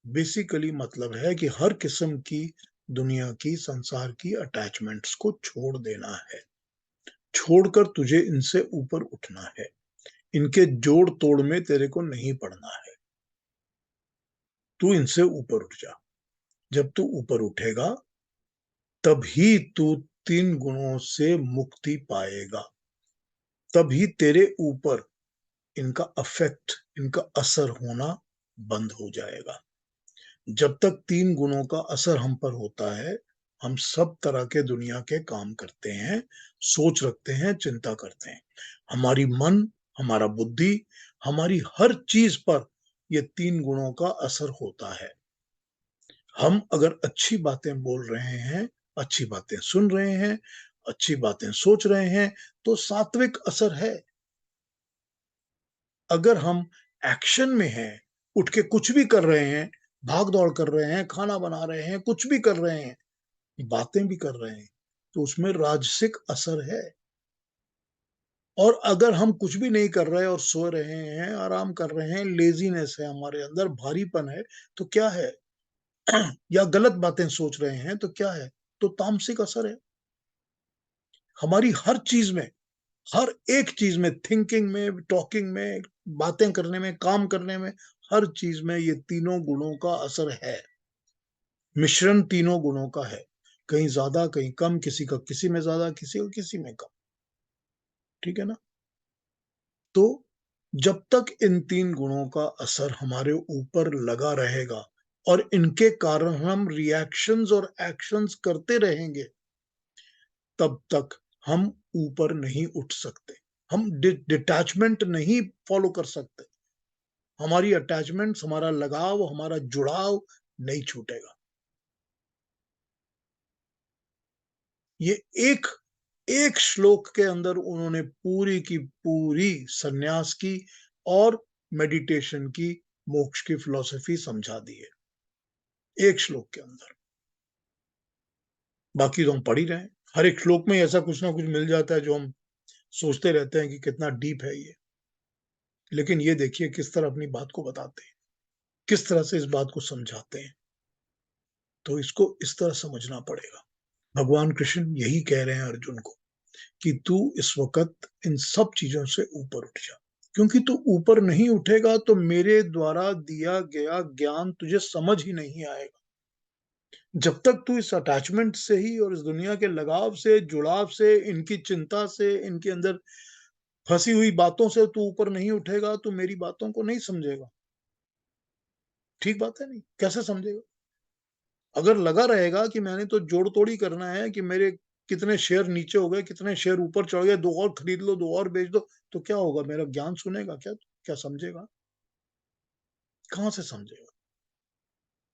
बेसिकली मतलब है कि हर किस्म की दुनिया की, संसार की अटैचमेंट्स को छोड़ देना है। छोड़कर तुझे इनसे ऊपर उठना है। इनके जोड़ तोड़ में तेरे को नहीं पड़ना है। तू इनसे ऊपर उठ जा। जब तू ऊपर उठेगा तभी तू 3 गुणों से मुक्ति पाएगा। तभी तेरे ऊपर इनका अफेक्ट, इनका असर होना बंद हो जाएगा। जब तक 3 गुणों का असर हम पर होता है, हम सब तरह के दुनिया के काम करते हैं, सोच रखते हैं, चिंता करते हैं। हमारी मन, हमारा बुद्धि, हमारी हर चीज पर ये 3 गुणों का असर होता है। हम अगर अच्छी बातें बोल रहे हैं, अच्छी बातें सुन रहे हैं, अच्छी बातें सोच रहे हैं, तो सात्विक असर है। अगर हम एक्शन में हैं, उठ के कुछ भी कर रहे हैं, भाग दौड़ कर रहे हैं, खाना बना रहे हैं, कुछ भी कर रहे हैं, बातें भी कर रहे हैं, तो उसमें राजसिक असर है। और अगर हम कुछ भी नहीं कर रहे और सो रहे हैं, आराम कर रहे हैं, लेजीनेस है हमारे अंदर, भारीपन है, तो क्या है? या गलत बातें सोच रहे हैं तो क्या है? तो तामसिक असर है। हमारी हर चीज में, हर एक चीज में, थिंकिंग में, टॉकिंग में, बातें करने में, काम करने में, हर चीज में ये तीनों गुणों का असर है। मिश्रण तीनों गुणों का है, कहीं ज्यादा कहीं कम, किसी का किसी में ज्यादा, किसी का किसी में कम। ठीक है ना? तो जब तक इन 3 गुणों का असर हमारे ऊपर लगा रहेगा और इनके कारण हम रिएक्शंस और एक्शंस करते रहेंगे, तब तक हम ऊपर नहीं उठ सकते। हम डिटैचमेंट नहीं फॉलो कर सकते। हमारी अटैचमेंट्स, हमारा लगाव, हमारा जुड़ाव नहीं छूटेगा। ये एक एक श्लोक के अंदर उन्होंने पूरी की पूरी सन्यास की और मेडिटेशन की, मोक्ष की फिलॉसफी समझा दी है, एक श्लोक के अंदर। बाकी तो हम पढ़ ही रहे हैं, हर एक श्लोक में ऐसा कुछ ना कुछ मिल जाता है जो हम सोचते रहते हैं कि कितना डीप है ये। लेकिन ये देखिए किस तरह अपनी बात को बताते हैं, किस तरह से इस बात को समझाते हैं। तो इसको इस तरह समझना पड़ेगा। भगवान कृष्ण यही कह रहे हैं अर्जुन को कि तू इस वक्त इन सब चीजों से ऊपर उठ जा, क्योंकि तू ऊपर नहीं उठेगा तो मेरे द्वारा दिया गया ज्ञान तुझे समझ ही नहीं आएगा। जब तक तू इस अटैचमेंट से ही और इस दुनिया के लगाव से, जुड़ाव से, इनकी चिंता से, इनके अंदर फंसी हुई बातों से तू ऊपर नहीं उठेगा, तो मेरी बातों को नहीं समझेगा। ठीक बात है? नहीं, कैसे समझेगा? अगर लगा रहेगा कि मैंने तो जोड़ तोड़ी करना है कि मेरे कितने शेयर नीचे हो गए, कितने शेयर ऊपर चढ़ गए, 2 और खरीद लो, 2 और बेच दो, तो क्या होगा? मेरा ज्ञान सुनेगा क्या? क्या समझेगा? कहां से समझेगा?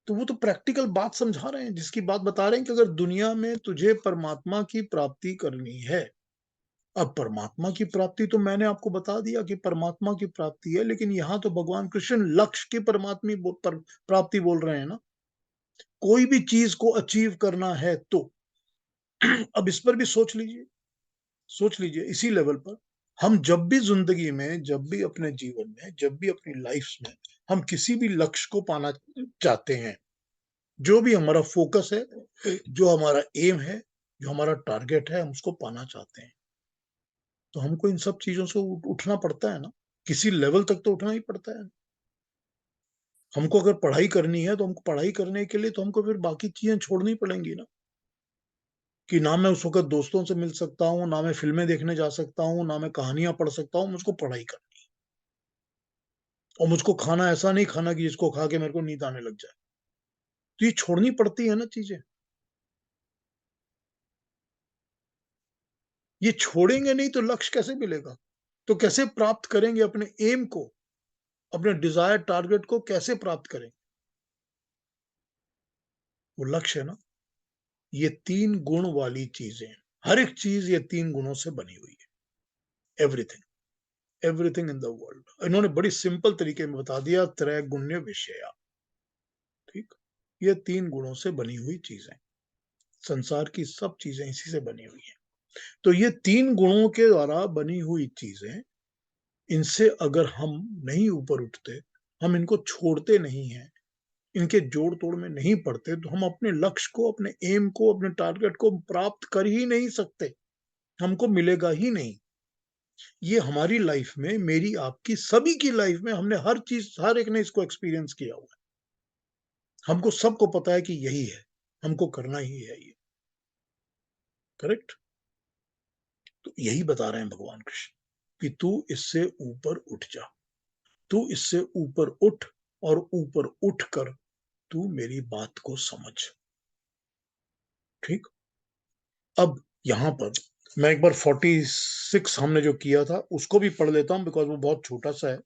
तो वो तो प्रैक्टिकल बात समझा रहे हैं, जिसकी बात बता रहे हैं कि अगर दुनिया में तुझे परमात्मा की प्राप्ति करनी है, अब परमात्मा की प्राप्ति तो मैंने आपको बता दिया कि परमात्मा की प्राप्ति है, लेकिन यहां तो भगवान कृष्ण लक्ष्य की परमात्मा प्राप्ति बोल रहे हैं ना। कोई भी चीज को अचीव करना है तो अब इस पर भी सोच लीजिए, सोच लीजिए इसी लेवल पर। हम जब भी जिंदगी में, जब भी अपने जीवन में, जब भी अपनी लाइफ में हम किसी भी लक्ष्य को पाना चाहते हैं, जो भी हमारा फोकस है, जो हमारा एम है, जो हमारा टारगेट है, हम उसको पाना चाहते हैं, तो हमको इन सब चीजों से उठना पड़ता है ना। किसी लेवल तक तो उठना ही पड़ता है। हमको अगर पढ़ाई करनी है तो हमको पढ़ाई करने के लिए तो हमको फिर बाकी चीजें छोड़नी पड़ेंगी ना। कि ना मैं उस वक्त दोस्तों से मिल सकता हूँ, ना मैं फिल्में देखने जा सकता हूँ, ना मैं कहानियां पढ़ सकता हूँ, मुझको पढ़ाई करनी है। और मुझको खाना ऐसा नहीं खाना कि जिसको खा के मेरे को नींद आने लग जाए। तो ये छोड़नी पड़ती है ना चीजें। ये छोड़ेंगे नहीं तो लक्ष्य कैसे मिलेगा? तो कैसे प्राप्त करेंगे अपने एम को, अपने डिजायर टारगेट को कैसे प्राप्त करेंगे? वो लक्ष्य है ना। ये 3 गुण वाली चीजें, हर एक चीज ये 3 गुणों से बनी हुई है। Everything, everything in the world इन्होंने बड़ी सिंपल तरीके में बता दिया, त्रैगुण्य विषया। ठीक, ये 3 गुणों से बनी हुई चीजें, संसार की सब चीजें इसी से बनी हुई है। तो ये 3 गुणों के द्वारा बनी हुई चीजें, इनसे अगर हम नहीं ऊपर उठते, हम इनको छोड़ते नहीं हैं, इनके जोड़ तोड़ में नहीं पड़ते, तो हम अपने लक्ष्य को, अपने एम को, अपने टारगेट को प्राप्त कर ही नहीं सकते। हमको मिलेगा ही नहीं। ये हमारी लाइफ में, मेरी आपकी सभी की लाइफ में, हमने हर चीज, हर एक ने इसको एक्सपीरियंस किया हुआ है। हमको सबको पता है कि यही है, हमको करना ही है ये। करेक्ट? तो यही बता रहे हैं भगवान कृष्ण कि तू इससे ऊपर उठ जा, तू इससे ऊपर उठ, और ऊपर उठकर तू मेरी बात को समझ। ठीक। अब यहां पर मैं एक बार 46 हमने जो किया था उसको भी पढ़ लेता हूं, बिकॉज वो बहुत छोटा सा है।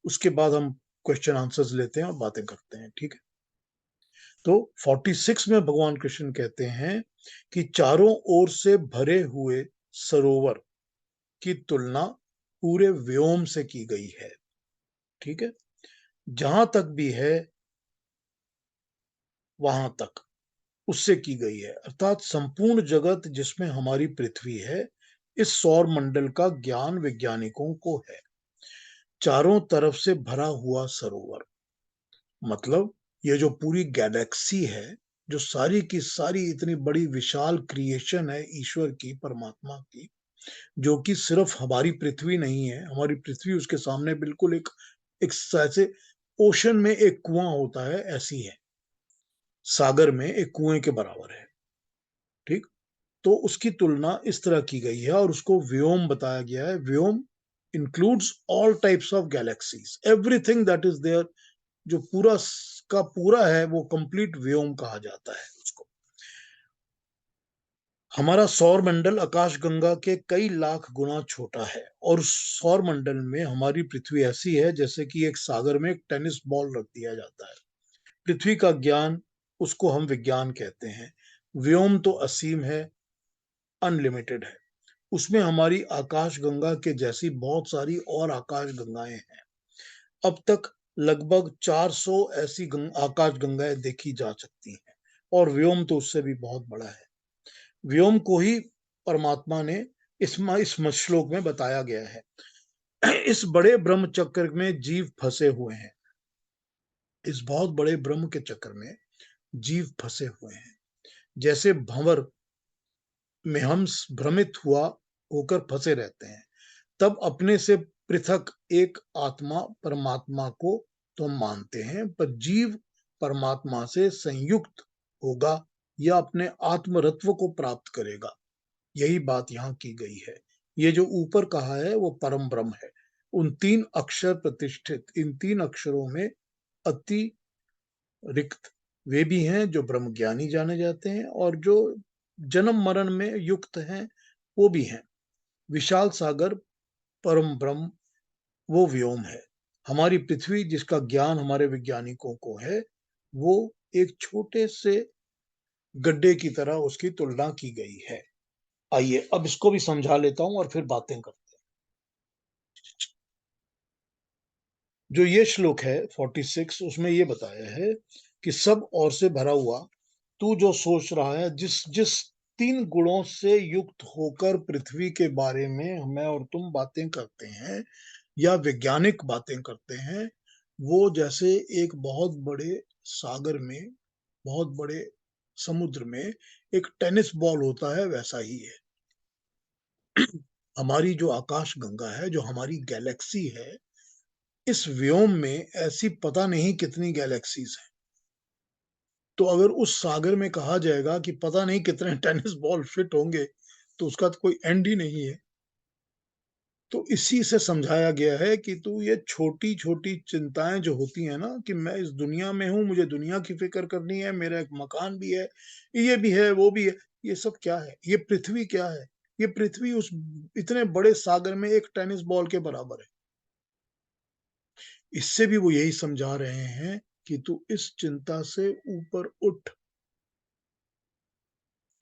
उसके बाद हम क्वेश्चन आंसर्स लेते हैं और बातें करते हैं, ठीक है। तो 46 में भगवान कृष्ण कहते हैं कि चारों ओर से भरे हुए सरोवर की तुलना पूरे व्योम से की गई है, ठीक है। जहां तक भी है वहां तक उससे की गई है, अर्थात संपूर्ण जगत जिसमें हमारी पृथ्वी है, इस सौर मंडल का ज्ञान वैज्ञानिकों को है। चारों तरफ से भरा हुआ सरोवर मतलब ये जो पूरी गैलेक्सी है, जो सारी की सारी इतनी बड़ी विशाल क्रिएशन है ईश्वर की, परमात्मा की, जो कि सिर्फ हमारी पृथ्वी नहीं है। हमारी पृथ्वी उसके सामने बिल्कुल एक ऐसे ओशन में एक कुआं होता है, ऐसी है, सागर में एक कुएं के बराबर है, ठीक। तो उसकी तुलना इस तरह की गई है और उसको व्योम बताया गया है। व्योम includes all types of galaxies, everything that is there, जो पूरा का पूरा है वो कंप्लीट व्योम कहा जाता है उसको। हमारा सौर मंडल आकाश गंगा के कई लाख गुना छोटा है, और उस सौर मंडल में हमारी पृथ्वी ऐसी है जैसे कि एक सागर में एक टेनिस बॉल रख दिया जाता है। पृथ्वी का ज्ञान, उसको हम विज्ञान कहते हैं। व्योम तो असीम है, अनलिमिटेड है। उसमें हमारी आकाश गंगा के जैसी बहुत सारी और आकाश गंगाएं हैं। अब तक लगभग 400 ऐसी आकाश गंगाएं देखी जा सकती हैं, और व्योम तो उससे भी बहुत बड़ा है। व्योम को ही परमात्मा ने इस श्लोक में बताया गया है। इस बड़े ब्रह्म चक्र में जीव फंसे हुए हैं। इस बहुत बड़े ब्रह्म के चक्र में जीव फंसे हुए हैं। जैसे भंवर में हम भ्रमित हुआ होकर फंसे रहते हैं, तब अपने से पृथक एक आत्मा परमात्मा को तो हम मानते हैं, पर जीव परमात्मा से संयुक्त होगा या अपने आत्मरत्व को प्राप्त करेगा। यही बात यहाँ की गई है। ये जो ऊपर कहा है वो परम ब्रह्म है। उन तीन अक्षर प्रतिष्ठित, इन तीन अक्षरों में अति रिक्त वे भी हैं जो ब्रह्म ज्ञानी जाने जाते हैं, और जो जन्म मरण में युक्त हैं वो भी हैं। विशाल सागर परम ब्रह्म वो व्योम है। हमारी पृथ्वी जिसका ज्ञान हमारे वैज्ञानिकों को है, वो एक छोटे से गड्ढे की तरह उसकी तुलना की गई है। आइए अब इसको भी समझा लेता हूं और फिर बातें करते हैं। जो ये श्लोक है 46, उसमें ये बताया है कि सब ओर से भरा हुआ, तू जो सोच रहा है, जिस जिस तीन गुणों से युक्त होकर पृथ्वी के बारे में मैं और तुम बातें करते हैं या वैज्ञानिक बातें करते हैं, वो जैसे एक बहुत बड़े सागर में, बहुत बड़े समुद्र में एक टेनिस बॉल होता है, वैसा ही है। हमारी जो आकाश गंगा है, जो हमारी गैलेक्सी है, इस व्योम में ऐसी पता नहीं कितनी गैलेक्सीज हैं। तो अगर उस सागर में कहा जाएगा कि पता नहीं कितने टेनिस बॉल फिट होंगे, तो उसका तो कोई एंड ही नहीं है। तो इसी से समझाया गया है कि तू ये छोटी छोटी चिंताएं जो होती है ना, कि मैं इस दुनिया में हूं, मुझे दुनिया की फिक्र करनी है, मेरा एक मकान भी है, ये भी है, वो भी है, ये सब क्या है? ये पृथ्वी क्या है? ये पृथ्वी उस इतने बड़े सागर में एक टेनिस बॉल के बराबर है। इससे भी वो यही समझा रहे हैं कि तू इस चिंता से ऊपर उठ,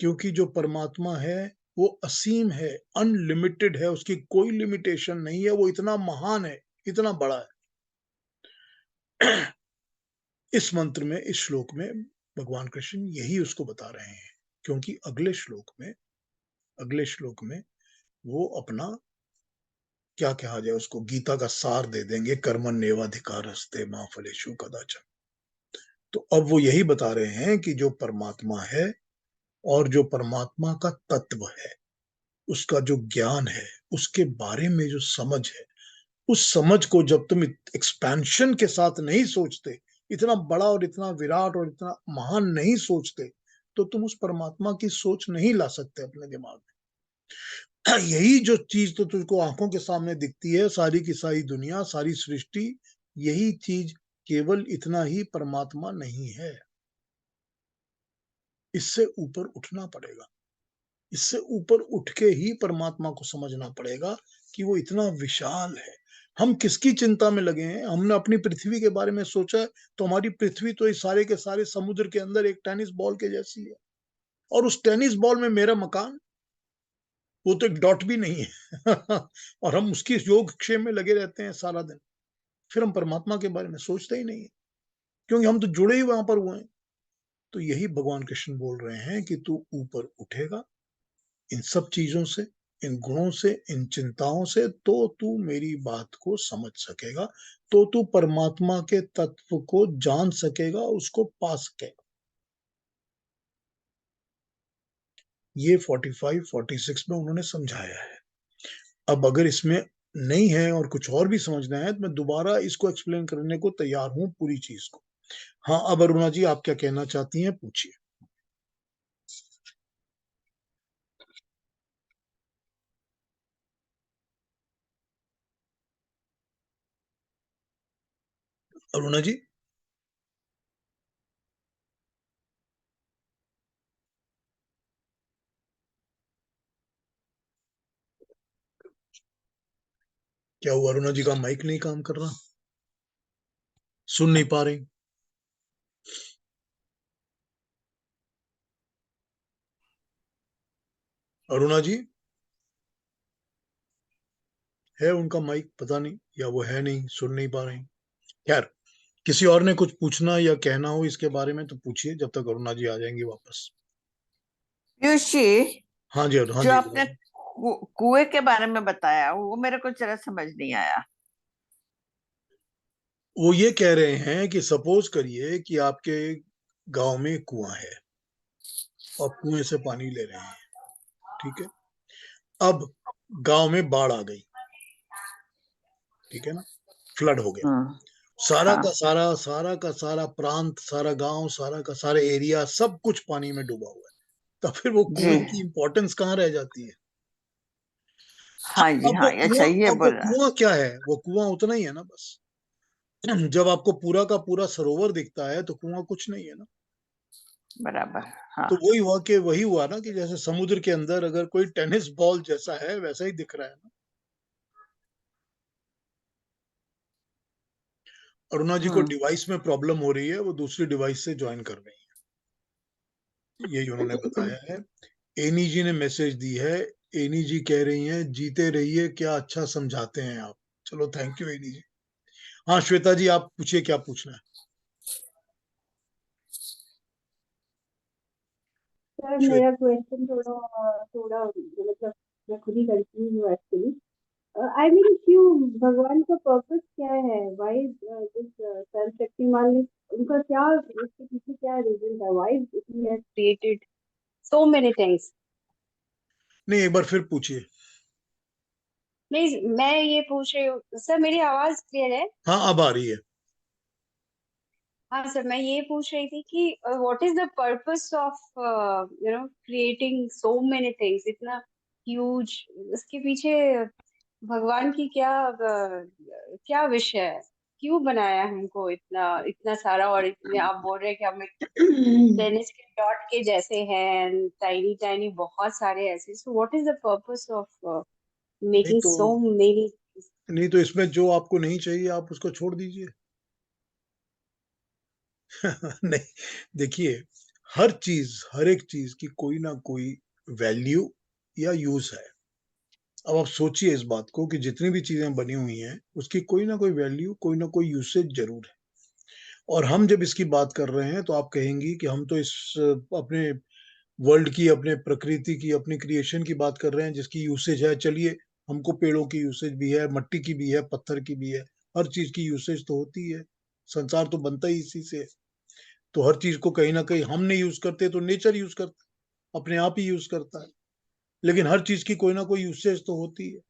क्योंकि जो परमात्मा है वो असीम है, अनलिमिटेड है, उसकी कोई लिमिटेशन नहीं है, वो इतना महान है, इतना बड़ा है। इस मंत्र में, इस श्लोक में भगवान कृष्ण यही उसको बता रहे हैं, क्योंकि अगले श्लोक में वो अपना क्या कहा जाए, उसको गीता का सार दे देंगे, कर्मण्येवाधिकारस्ते मा फलेषु कदाचन। तो अब वो यही बता रहे हैं कि जो परमात्मा है और जो परमात्मा का तत्व है, उसका जो ज्ञान है, उसके बारे में जो समझ है, उस समझ को जब तुम एक्सपेंशन के साथ नहीं सोचते, इतना बड़ा और इतना विराट और इतना महान नहीं सोचते, तो तुम उस परमात्मा की सोच नहीं ला सकते अपने दिमाग में। यही जो चीज तो तुझको आंखों के सामने दिखती है, सारी की सारी दुनिया, सारी सृष्टि, यही चीज केवल इतना ही परमात्मा नहीं है। इससे ऊपर उठना पड़ेगा। इससे ऊपर उठ के ही परमात्मा को समझना पड़ेगा कि वो इतना विशाल है, हम किसकी चिंता में लगे हैं? हमने अपनी पृथ्वी के बारे में सोचा है, तो हमारी पृथ्वी तो इस सारे के सारे समुद्र के अंदर एक टेनिस बॉल के जैसी है, और उस टेनिस बॉल में मेरा मकान, वो तो एक डॉट भी नहीं है। और हम उसकी योगक्षेम में लगे रहते हैं सारा दिन। फिर हम परमात्मा के बारे में सोचते ही नहीं है, क्योंकि हम तो जुड़े ही वहां पर हुए हैं। तो यही भगवान कृष्ण बोल रहे हैं कि तू ऊपर उठेगा इन सब चीजों से, इन गुणों से, इन चिंताओं से, तो तू मेरी बात को समझ सकेगा, तो तू परमात्मा के तत्व को जान सकेगा, उसको पा सकेगा। ये 45 46 में उन्होंने समझाया है। अब अगर इसमें नहीं है और कुछ और भी समझना है, तो मैं दोबारा इसको एक्सप्लेन करने को तैयार हूं, पूरी चीज को। हाँ, अब अरुणा जी, आप क्या कहना चाहती हैं, पूछिए। अरुणा जी, क्या हुआ? अरुणा जी का माइक नहीं काम कर रहा? सुन नहीं पा रही? अरुणा जी, है उनका माइक? पता नहीं, या वो है नहीं, सुन नहीं पा रही। खैर, किसी और ने कुछ पूछना या कहना हो इसके बारे में तो पूछिए, जब तक अरुणा जी आ जाएंगी वापस। पीयूष जी, हाँ जी, हाँ जो जी, आपने कुएं के बारे में बताया वो मेरे को जरा समझ नहीं आया। वो ये कह रहे हैं कि सपोज करिए कि आपके गांव में कुआं है, और कुएं से पानी ले रहे हैं, ठीक है। अब गांव में बाढ़ आ गई, ठीक है ना, फ्लड हो गया। हम्म। सारा हाँ का सारा, सारा का सारा प्रांत, सारा गांव, सारा का सारा एरिया, सब कुछ पानी में डूबा हुआ है। तो फिर वो जी। कुएं की इंपॉर्टेंस कहाँ रह जाती है? हाँ जी, अब वो हाँ, अच्छा कुआं, ये अब वो बोल रहा है। कुआं क्या है? वो कुआं उतना ही है ना, बस। जब आपको पूरा का पूरा सरोवर दिखता है तो कुआं कुछ नहीं है ना। बराबर। हाँ। तो वही हुआ ना, कि जैसे समुद्र के अंदर अगर कोई टेनिस बॉल जैसा है, वैसा ही दिख रहा है ना। अरुणा जी को हम्म। डिवाइस में प्रॉब्लम हो रही है, वो दूसरी डिवाइस से ज्वाइन कर रही है, यही उन्होंने बताया है। एनी जी ने मैसेज दी है। एनी जी कह रही हैं, जीते रहिए, क्या अच्छा समझाते हैं आप। चलो, थैंक यू एनी जी। हाँ, श्वेता जी, आप पूछिए, क्या पूछना है? सर श्वेत मेरा क्वेश्चन थोड़ा थोड़ा मतलब मैं खुद ही कंफ्यूज हूँ एक्चुअली। आई मीन क्यों भगवान का पर्पस क्या है? व्हाई दिस सर्व शक्तिमान ने उनका क्या उसके पीछे क्या रीजन था? Why he has created so many things? नहीं, एक बार फिर पूछिए। नहीं, मैं ये पूछ रही हूँ सर, मेरी आवाज क्लियर है? हाँ, अब आ रही है। हाँ सर, मैं ये पूछ रही थी कि what is the purpose of creating so many things, इतना ह्यूज, उसके पीछे भगवान की क्या क्या विश है? क्यों बनाया हमको इतना इतना सारा? और इतने आप बोल रहे हैं कि हम टेनिस के डॉट के जैसे हैं, टाइनी टाइनी बहुत सारे ऐसे, so what is the purpose of नहीं मेकिंग तो सो मेनी? नहीं तो इसमें जो आपको नहीं चाहिए, आप उसको छोड़ दीजिए। नहीं, देखिए, हर एक चीज की कोई ना कोई वैल्यू या यूज है। अब आप सोचिए इस बात को, कि जितनी भी चीजें बनी हुई हैं, उसकी कोई ना कोई वैल्यू, कोई ना कोई यूसेज जरूर है। और हम जब इसकी बात कर रहे हैं, तो आप कहेंगी कि हम तो इस अपने वर्ल्ड की, अपने प्रकृति की, अपनी क्रिएशन की बात कर रहे हैं, जिसकी यूसेज है। चलिए, हमको पेड़ों की यूसेज भी है, मट्टी की भी है, पत्थर की भी है। हर चीज की यूसेज तो होती है। संसार तो बनता ही इसी से है। तो हर चीज को कहीं ना कहीं हम नहीं यूज करते, तो नेचर यूज करता है, अपने आप ही यूज करता है। लेकिन हर चीज की कोई ना कोई यूसेज तो होती है।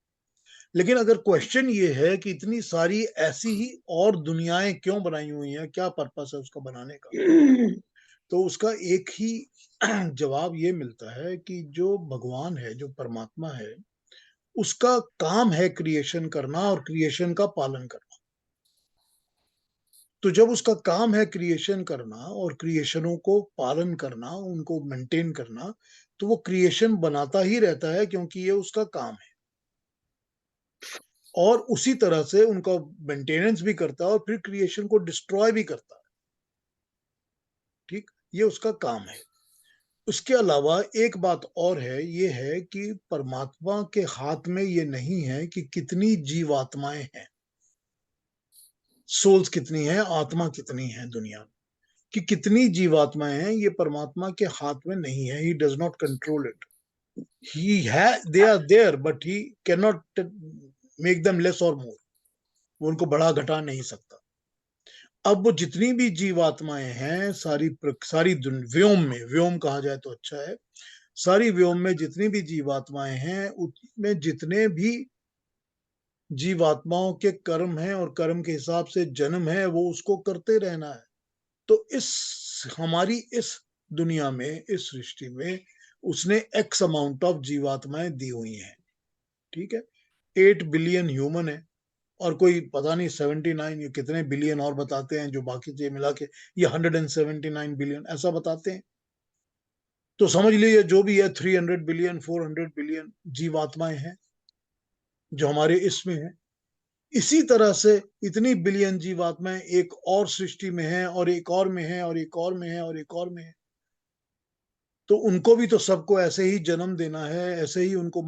लेकिन अगर क्वेश्चन ये है कि इतनी सारी ऐसी ही और दुनियाएं क्यों बनाई हुई हैं, क्या पर्पस है उसका बनाने का, तो उसका एक ही जवाब ये मिलता है कि जो भगवान है, जो परमात्मा है, उसका काम है क्रिएशन करना और क्रिएशन का पालन करना। तो जब उसका काम है क्रिएशन करना और क्रिएशनों को पालन करना, उनको मेंटेन करना, तो वो क्रिएशन बनाता ही रहता है, क्योंकि ये उसका काम है। और उसी तरह से उनका मेंटेनेंस भी करता है और फिर क्रिएशन को डिस्ट्रॉय भी करता है। ठीक, ये उसका काम है। उसके अलावा एक बात और है, ये है कि परमात्मा के हाथ में ये नहीं है कि कितनी जीवात्माएं हैं, सोल्स कितनी है, आत्मा कितनी है दुनिया में, कि कितनी जीवात्माएं हैं, ये परमात्मा के हाथ में नहीं है। He does not control it. ही है, they are there, but he can not make them less और मोर। वो उनको बढ़ा घटा नहीं सकता। अब वो जितनी भी जीवात्माएं हैं, सारी व्योम में, व्योम कहा जाए तो अच्छा है, सारी व्योम में जितनी भी जीवात्माएं हैं, उसमें जितने भी जीवात्माओं के कर्म हैं और कर्म के हिसाब से जन्म है, वो उसको करते रहना है। तो इस हमारी इस दुनिया में, इस सृष्टि में उसने एक्स अमाउंट ऑफ जीवात्माएं दी हुई हैं। ठीक है, 8 बिलियन ह्यूमन है, और कोई पता नहीं 79 ये कितने बिलियन और बताते हैं, जो बाकी चीज मिला के ये 179 बिलियन ऐसा बताते हैं। तो समझ लीजिए जो भी है 300 बिलियन 400 बिलियन जीवात्माएं हैं जो हमारे इसमें है। इसी तरह से इतनी बिलियन जीवात्माएं एक और सृष्टि में है, और एक और में है, और एक और में है, और एक और में है। तो उनको भी तो सबको ऐसे ही जन्म देना है, ऐसे ही उनको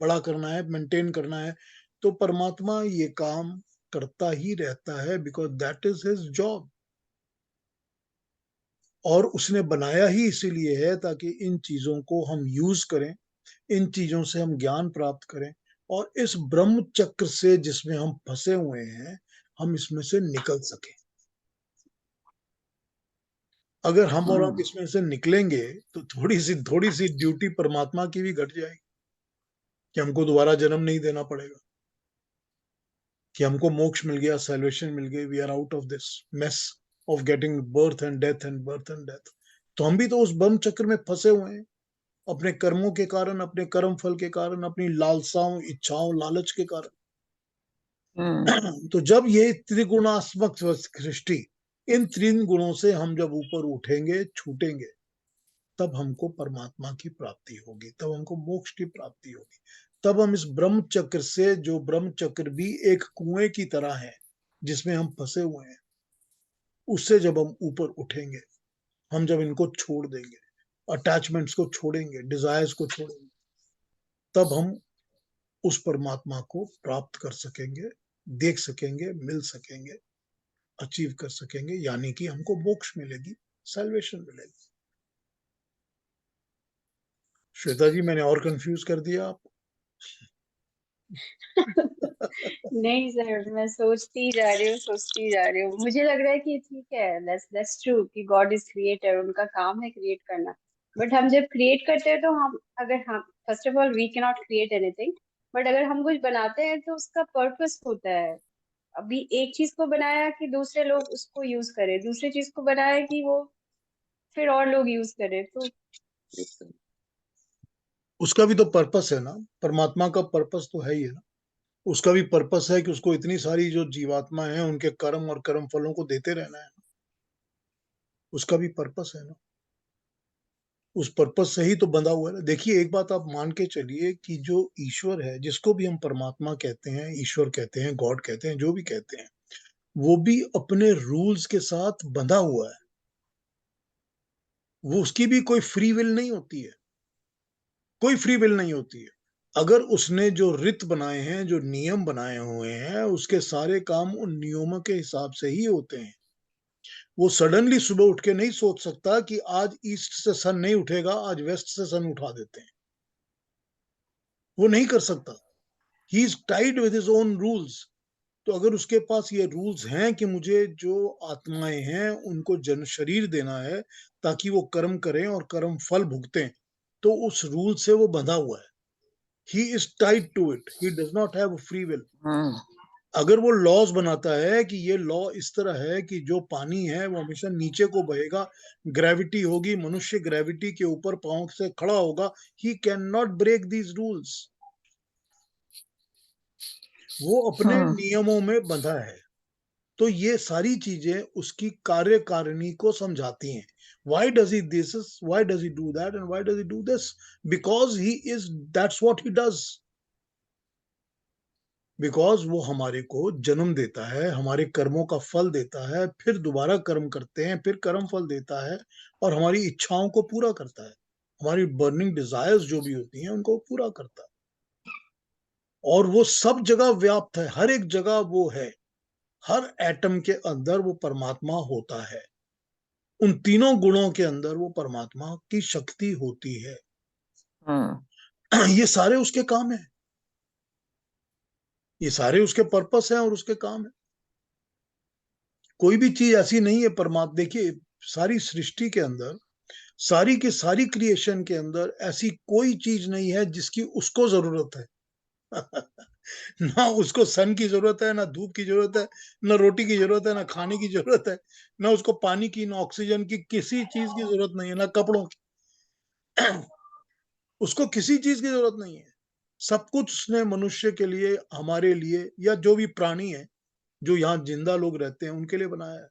बड़ा करना है, मेंटेन करना है। तो परमात्मा ये काम करता ही रहता है, because that is his job. और उसने बनाया ही इसीलिए है ताकि इन चीजों को हम यूज करें, इन चीजों से हम ज्ञान प्राप्त करें, और इस ब्रह्म चक्र से जिसमें हम फंसे हुए हैं, हम इसमें से निकल सकें। अगर हम और आप इसमें से निकलेंगे तो थोड़ी सी ड्यूटी परमात्मा की भी घट जाएगी, कि हमको दोबारा जन्म नहीं देना पड़ेगा, कि हमको मोक्ष मिल गया, सैल्वेशन मिल गई, we are out of this mess of getting birth and death and birth and death. तो हम भी तो उस ब्रह्म चक्र में फंसे हुए हैं, अपने कर्मों के कारण, अपने कर्म फल के कारण, अपनी लालसाओं, इच्छाओं, लालच के कारण। तो जब ये त्रिगुणात्मक सृष्टि, इन 3 गुणों से हम जब ऊपर उठेंगे, छूटेंगे, तब हमको परमात्मा की प्राप्ति होगी, तब हमको मोक्ष की प्राप्ति होगी। तब हम इस ब्रह्म चक्र से, जो ब्रह्म चक्र भी एक कुएं की तरह है जिसमें हम फंसे हुए हैं, उससे जब हम ऊपर उठेंगे, हम जब इनको छोड़ देंगे, अटैचमेंट्स को छोड़ेंगे, डिजायर्स को छोड़ेंगे, तब हम उस परमात्मा को प्राप्त कर सकेंगे, देख सकेंगे, मिल सकेंगे, अचीव कर सकेंगे, यानी कि हमको मोक्ष मिलेगी, सैल्वेशन मिलेगी। श्वेता जी, मैंने और कंफ्यूज कर दिया आप? नहीं सर, मैं सोचती जा रही हूँ, सोचती जा रही हूँ। मुझे लग रहा है कि ठीक है, दैट्स ट्रू कि गॉड इज क्रिएटर, उनका काम है क्रिएट करना। बट हम जब क्रिएट करते हैं तो हम, अगर हम, first of all we can not create anything, but अगर हम कुछ बनाते हैं तो उसका पर्पस होता है। अभी एक चीज को बनाया कि दूसरे लोग उसको यूज करें, दूसरी चीज को बनाया कि वो फिर और लोग यूज करें, तो उसका भी तो पर्पस है ना, परमात्मा का पर्पस तो है ही है ना। उसका भी पर्पस है कि उसको इतनी सारी जो जीवात्मा है उनके कर्म और कर्म फलों को देते रहना है। उसका भी पर्पस है ना, उस पर्पस से ही तो बंधा हुआ है। देखिए, एक बात आप मान के चलिए कि जो ईश्वर है, जिसको भी हम परमात्मा कहते हैं, ईश्वर कहते हैं, गॉड कहते हैं, जो भी कहते हैं, वो भी अपने रूल्स के साथ बंधा हुआ है। वो, उसकी भी कोई फ्री विल नहीं होती है, कोई फ्री विल नहीं होती है। अगर उसने जो रित बनाए हैं, जो नियम बनाए हुए हैं, उसके सारे काम उन नियमों के हिसाब से ही होते हैं। वो सडनली सुबह उठ के नहीं सोच सकता कि आज ईस्ट से सन नहीं उठेगा, आज वेस्ट से सन उठा देते हैं। वो नहीं कर सकता। ही is tied with his own rules. तो अगर उसके पास ये रूल्स हैं कि मुझे जो आत्माएं हैं उनको जन शरीर देना है ताकि वो कर्म करें और कर्म फल भुगतें, तो उस रूल से वो बंधा हुआ है। He is tied to it, he does not have free will. अगर वो लॉज बनाता है कि ये लॉ इस तरह है कि जो पानी है वो हमेशा नीचे को बहेगा, ग्रेविटी होगी, मनुष्य ग्रेविटी के ऊपर पांव से खड़ा होगा, he can not break these rules. वो अपने नियमों में बंधा है। तो ये सारी चीजें उसकी कार्यकारिणी को समझाती हैं। Why does he this? Why does he do that? And why does he do this? Because he is, that's what he does. Because वो हमारे को जन्म देता है, हमारे कर्मों का फल देता है, फिर दोबारा कर्म करते हैं, फिर कर्म फल देता है और हमारी इच्छाओं को पूरा करता है, हमारी बर्निंग डिजायर्स जो भी होती हैं उनको पूरा करता है। और वो सब जगह व्याप्त है, हर एक जगह वो है, हर एटम के अंदर वो परमात्मा होता है, उन तीनों गुणों के अंदर वो परमात्मा की शक्ति होती है। ये सारे उसके काम है, ये सारे उसके पर्पस हैं और उसके काम है। कोई भी चीज ऐसी नहीं है परमात्मा, देखिए सारी सृष्टि के अंदर, सारी की सारी क्रिएशन के अंदर ऐसी कोई चीज नहीं है जिसकी उसको जरूरत है। ना उसको सन की जरूरत है, ना धूप की जरूरत है, ना रोटी की जरूरत है, ना खाने की जरूरत है, ना उसको पानी की, ना ऑक्सीजन की, किसी चीज की जरूरत नहीं है, ना कपड़ों की। उसको किसी चीज की जरूरत नहीं है। सब कुछ उसने मनुष्य के लिए, हमारे लिए, या जो भी प्राणी है, जो यहाँ जिंदा लोग रहते हैं, उनके लिए बनाया है।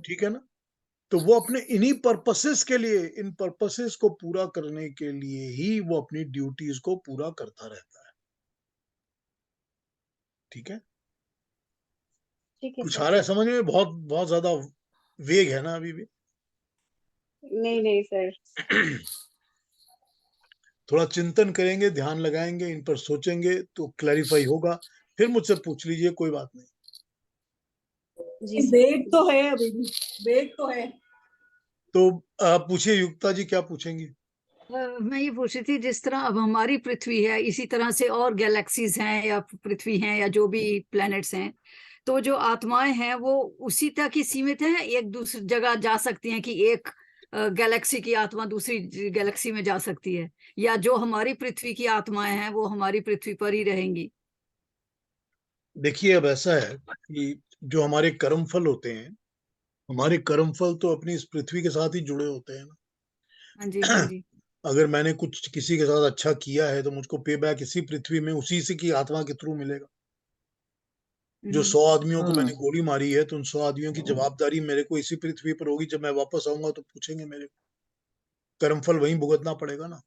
ठीक है ना? तो वो अपने इन्हीं पर्पसेस के लिए, इन पर्पसेस को पूरा करने के लिए ही वो अपनी ड्यूटीज को पूरा करता रहता है। ठीक है? ठीक है कुछ सर। आ रहा है समझ में? बहुत बहुत ज्यादा वेग है ना अभी भी? नहीं नहीं सर। थोड़ा चिंतन करेंगे, ध्यान लगाएंगे, इन पर सोचेंगे तो क्लैरिफाई होगा। फिर मुझसे पूछ लीजिए, कोई बात नहीं। जी सर। वेग तो है, अभी भी वेग तो है। तो आप पूछिए युक्ता जी, क्या पूछेंगी? मैं ये पूछ रही थी, जिस तरह अब हमारी पृथ्वी है, इसी तरह से और गैलेक्सीज हैं या पृथ्वी हैं या जो भी प्लैनेट्स हैं, तो जो आत्माएं हैं वो उसी तक ही सीमित हैं, एक दूसरी जगह जा सकती हैं कि एक गैलेक्सी की आत्मा दूसरी गैलेक्सी में जा सकती है, या जो हमारी पृथ्वी की आत्माएं हैं वो हमारी पृथ्वी पर ही रहेंगी? देखिए, अब ऐसा है कि जो हमारे कर्म फल होते हैं, हमारे कर्म फल तो अपनी इस पृथ्वी के साथ ही जुड़े होते हैं हाँ जी, हाँ ना। जी। अगर मैंने कुछ किसी के साथ अच्छा किया है तो मुझको पे बैक इसी पृथ्वी में, उसी से की आत्मा के थ्रू मिलेगा। जो 100 आदमियों को मैंने गोली मारी है, तो उन 100 आदमियों की जवाबदारी मेरे को इसी पृथ्वी पर होगी। जब मैं वापस आऊंगा तो पूछेंगे मेरे को, कर्मफल वहीं भुगतना पड़ेगा ना।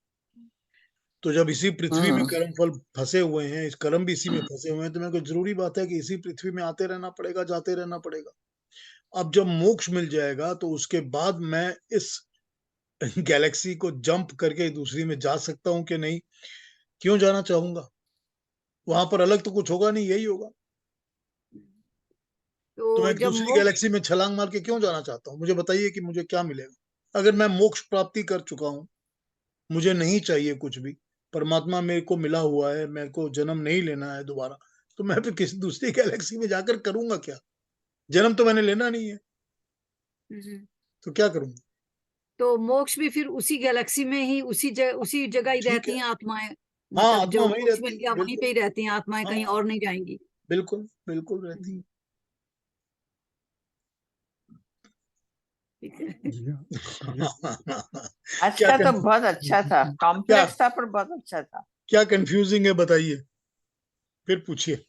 तो जब इसी पृथ्वी में कर्मफल फंसे हुए हैं, इस कर्म भी इसी में फंसे हुए हैं, तो मेरे को जरूरी बात है कि इसी पृथ्वी में आते रहना पड़ेगा, जाते रहना पड़ेगा। अब जब मोक्ष मिल जाएगा तो उसके बाद मैं इस गैलेक्सी को जंप करके दूसरी में जा सकता हूँ कि नहीं? क्यों जाना चाहूंगा? वहां पर अलग तो कुछ होगा नहीं, यही होगा। तो मैं तो एक जब दूसरी मोक्ष गैलेक्सी में छलांग मार के क्यों जाना चाहता हूँ? मुझे बताइए कि मुझे क्या मिलेगा अगर मैं मोक्ष प्राप्ति कर चुका हूँ? मुझे नहीं चाहिए कुछ भी, परमात्मा मेरे को मिला हुआ है, मेरे को जन्म नहीं लेना है दोबारा। तो मैं फिर किसी दूसरी गैलेक्सी में जाकर करूंगा क्या? जन्म तो मैंने लेना नहीं है, हम्म, तो क्या करूंगा? तो मोक्ष भी फिर उसी गैलेक्सी में ही, उसी जगह ही ठीक रहती है। हैं आत्माएं? हाँ, मतलब आत्मा जो वहीं मोक्ष रहती मिल है, गया वहीं पे बिल्कुल। ही रहती हैं आत्माएं, कहीं हाँ, और नहीं जाएंगी? बिल्कुल बिल्कुल रहती हम्म, ठीक है। है। आज क्या का तो कन, बहुत अच्छा था, क्या कॉम्प्लेक्स था पर बहुत अच्छा था। क्या कंफ्यूजिंग है बताइए, फिर पूछिए।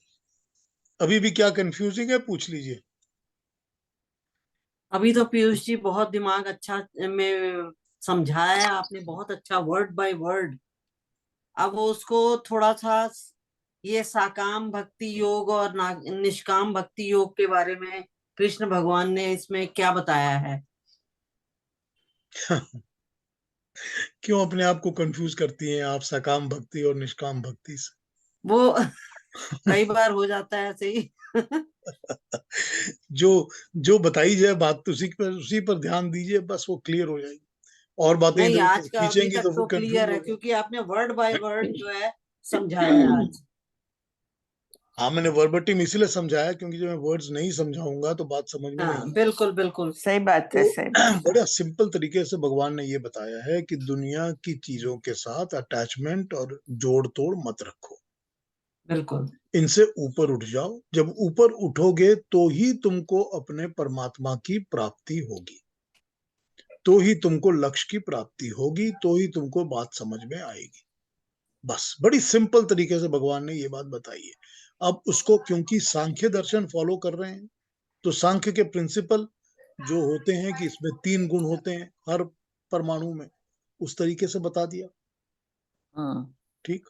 अभी भी क्या कंफ्यूजिंग है, पूछ लीजिए। अभी तो पीयूष जी बहुत दिमाग अच्छा में समझाया आपने, बहुत अच्छा वर्ड बाय वर्ड। अब वो उसको थोड़ा सा ये साकाम भक्ति योग और निष्काम भक्ति योग के बारे में कृष्ण भगवान ने इसमें क्या बताया है? क्यों अपने आप को कंफ्यूज करती हैं आप सकाम भक्ति और निष्काम भक्ति से? वो कई बार हो जाता है ऐसे ही। जो जो बताई जाए बात, तो उसी पर ध्यान दीजिए, बस वो क्लियर हो जाएगी। और बातें नहीं, इधर आज उधर का अभी खींचेंगी तक तो फिर तो कंफ्यूज क्लियर है, होगा। क्योंकि आपने वर्ड बाय वर्ड जो है समझाया है आज। हाँ, मैंने वर्बटिम इसीलिए समझाया क्योंकि जब मैं वर्ड्स नहीं समझाऊंगा तो बात समझ में नहीं हाँ, आएगी। बिल्कुल बिल्कुल। सही बात है, तो सही बात है। बड़ा सिंपल तरीके से भगवान ने ये बताया है कि दुनिया की चीजों के साथ अटैचमेंट और जोड़ तोड़ मत रखो, बिल्कुल इनसे ऊपर उठ जाओ। जब ऊपर उठोगे तो ही तुमको अपने परमात्मा की प्राप्ति होगी, तो ही तुमको लक्ष्य की प्राप्ति होगी, तो ही तुमको बात समझ में आएगी। बस बड़ी सिंपल तरीके से भगवान ने ये बात बताई है। अब उसको क्योंकि सांख्य दर्शन फॉलो कर रहे हैं, तो सांख्य के प्रिंसिपल जो होते हैं कि इसमें 3 गुण होते हैं हर परमाणु में, उस तरीके से बता दिया। हम्म ठीक।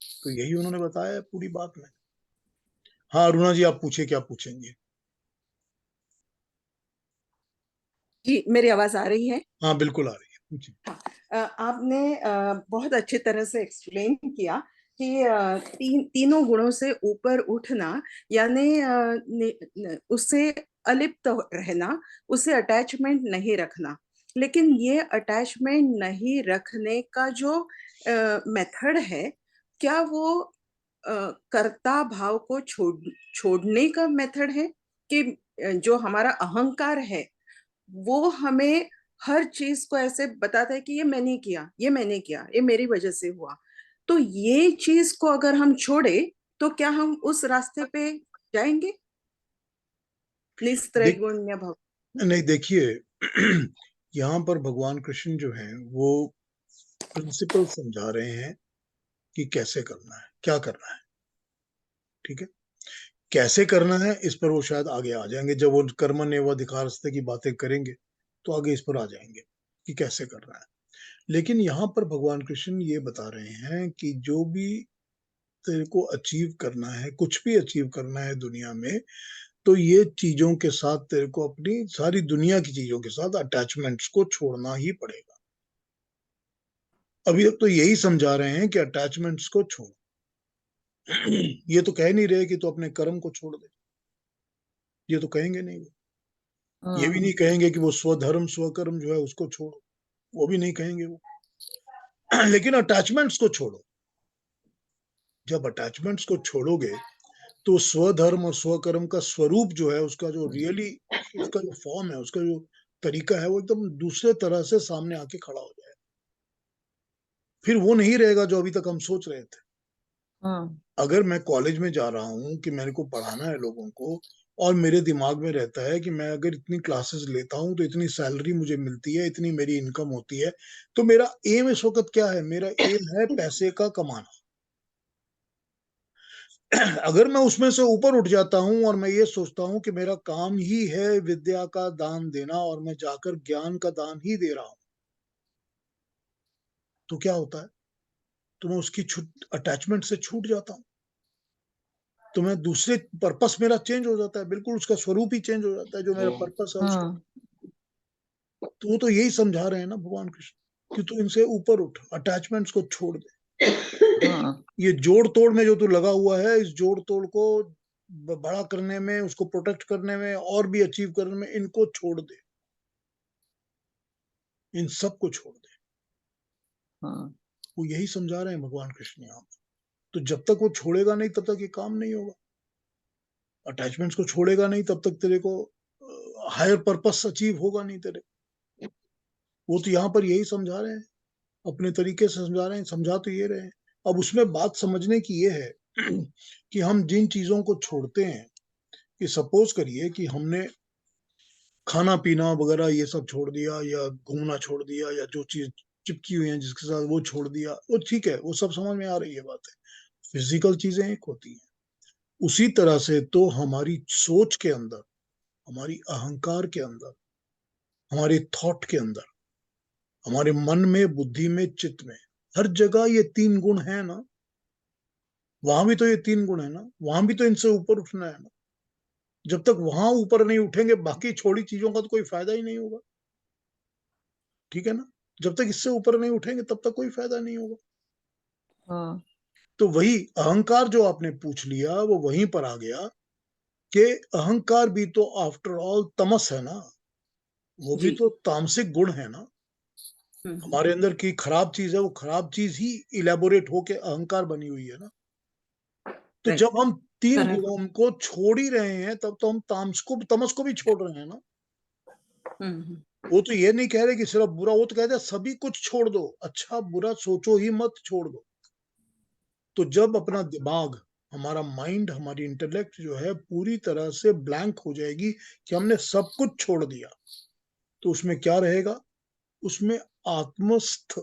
तो यही उन्होंने बताया है पूरी बात में। हाँ अरुणा जी, आप पूछिए, क्या पूछेंगे? जी, मेरी आवाज आ रही है? हाँ बिल्कुल आ रही है, पूछिए। आपने बहुत अच्छे तरह से एक्सप्लेन किया कि तीनों गुणों से ऊपर उठना, यानी उससे अलिप्त रहना, उससे अटैचमेंट नहीं रखना। लेकिन ये अटैचमेंट नहीं रखने का जो मेथड है, क्या वो कर्ता भाव को छोड़ने का मेथड है, कि जो हमारा अहंकार है वो हमें हर चीज को ऐसे बताता है कि ये मैंने किया, ये मैंने किया, ये मेरी वजह से हुआ। तो ये चीज को अगर हम छोड़े तो क्या हम उस रास्ते पे जाएंगे, निस्त्रैगुण्य भव? नहीं देखिए, यहाँ पर भगवान कृष्ण जो हैं वो प्रिंसिपल समझा रहे हैं कि कैसे करना है, क्या करना है। ठीक है, कैसे करना है इस पर वो शायद आगे आ जाएंगे, जब वो कर्मण्येवाधिकारस्ते की बातें करेंगे तो आगे इस पर आ जाएंगे कि कैसे करना है। लेकिन यहाँ पर भगवान कृष्ण ये बता रहे हैं कि जो भी तेरे को अचीव करना है, कुछ भी अचीव करना है दुनिया में, तो ये चीजों के साथ तेरे को अपनी सारी दुनिया की चीजों के साथ अटैचमेंट्स को छोड़ना ही पड़ेगा। अभी तक तो यही समझा रहे हैं कि अटैचमेंट्स को छोड़। ये तो कह नहीं रहे कि तो अपने कर्म को छोड़ दे, ये तो कहेंगे नहीं। वो ये भी नहीं कहेंगे कि वो स्वधर्म स्वकर्म जो है उसको छोड़ो, वो भी नहीं कहेंगे वो। लेकिन अटैचमेंट्स को छोड़ो। जब अटैचमेंट्स को छोड़ोगे तो स्वधर्म और स्वकर्म का स्वरूप जो है, उसका जो रियली, उसका जो फॉर्म है, उसका जो तरीका है, वो एकदम दूसरे तरह से सामने आके खड़ा हो जाए। फिर वो नहीं रहेगा जो अभी तक हम सोच रहे थे। अगर मैं कॉलेज में जा रहा हूँ कि मेरे को पढ़ाना है लोगों को, और मेरे दिमाग में रहता है कि मैं अगर इतनी क्लासेस लेता हूँ तो इतनी सैलरी मुझे मिलती है, इतनी मेरी इनकम होती है, तो मेरा एम इस वक्त क्या है? मेरा एम है पैसे का कमाना। अगर मैं उसमें से ऊपर उठ जाता हूं और मैं ये सोचता हूं कि मेरा काम ही है विद्या का दान देना और मैं जाकर ज्ञान का दान ही दे रहा हूं, तो क्या होता है? तो मैं उसकी अटैचमेंट से छूट जाता हूं, तो मैं दूसरे पर्पस, मेरा चेंज हो जाता है, बिल्कुल उसका स्वरूप ही चेंज हो जाता है, जो मेरा पर्पस है उसका। तो वो तो यही समझा रहे हैं ना भगवान कृष्ण कि तू इनसे ऊपर उठ, अटैचमेंट्स को छोड़ दे। ये जोड़ तोड़ में जो तू लगा हुआ है, इस जोड़ तोड़ को बड़ा करने में, उसको प्रोटेक्ट करने में, और भी अचीव करने में, इनको छोड़ दे, इन सब को छोड़ दे। वो यही समझा रहे हैं भगवान कृष्ण यहाँ पर। तो जब तक वो छोड़ेगा नहीं तब तक ये काम नहीं होगा। अटैचमेंट्स को छोड़ेगा नहीं तब तक तेरे को हायर पर्पस अचीव होगा नहीं तेरे। वो तो यहाँ पर यही समझा रहे हैं, अपने तरीके से समझा रहे हैं, समझा तो ये रहे हैं। अब उसमें बात समझने की ये है कि हम जिन चीजों को छोड़ते हैं, कि सपोज करिए कि हमने खाना पीना वगैरह ये सब छोड़ दिया, या घूमना छोड़ दिया, या जो चीज चिपकी हुई है जिसके साथ वो छोड़ दिया, वो ठीक है, वो सब समझ में आ रही है बात है, फिजिकल चीजें एक होती हैं। उसी तरह से तो हमारी सोच के अंदर, हमारी अहंकार के अंदर, हमारे थॉट के अंदर, हमारे मन में, बुद्धि में, चित्त में, हर जगह ये तीन गुण है ना। वहां भी तो ये तीन गुण है ना, वहां भी तो इनसे ऊपर उठना है ना। जब तक वहां ऊपर नहीं उठेंगे, बाकी छोड़ी चीजों का तो कोई फायदा ही नहीं होगा। ठीक है ना? जब तक इससे ऊपर नहीं उठेंगे तब तक कोई फायदा नहीं होगा। तो वही अहंकार जो आपने पूछ लिया, वो वहीं पर आ गया कि अहंकार भी तो आफ्टर ऑल तमस है ना, वो भी तो तामसिक गुण है ना। हमारे अंदर की खराब चीज है, वो खराब चीज ही इलेबोरेट होके अहंकार बनी हुई है ना। तो जब हम तीन गुणों को छोड़ ही रहे हैं, तब तो हम तमस को भी छोड़ रहे हैं ना। वो तो ये नहीं कह रहे कि सिर्फ बुरा, वो तो कहते हैं सभी कुछ छोड़ दो, अच्छा बुरा सोचो ही मत, छोड़ दो। तो जब अपना दिमाग, हमारा माइंड, हमारी इंटेलेक्ट जो है पूरी तरह से ब्लैंक हो जाएगी कि हमने सब कुछ छोड़ दिया, तो उसमें क्या रहेगा? उसमें आत्मस्थ,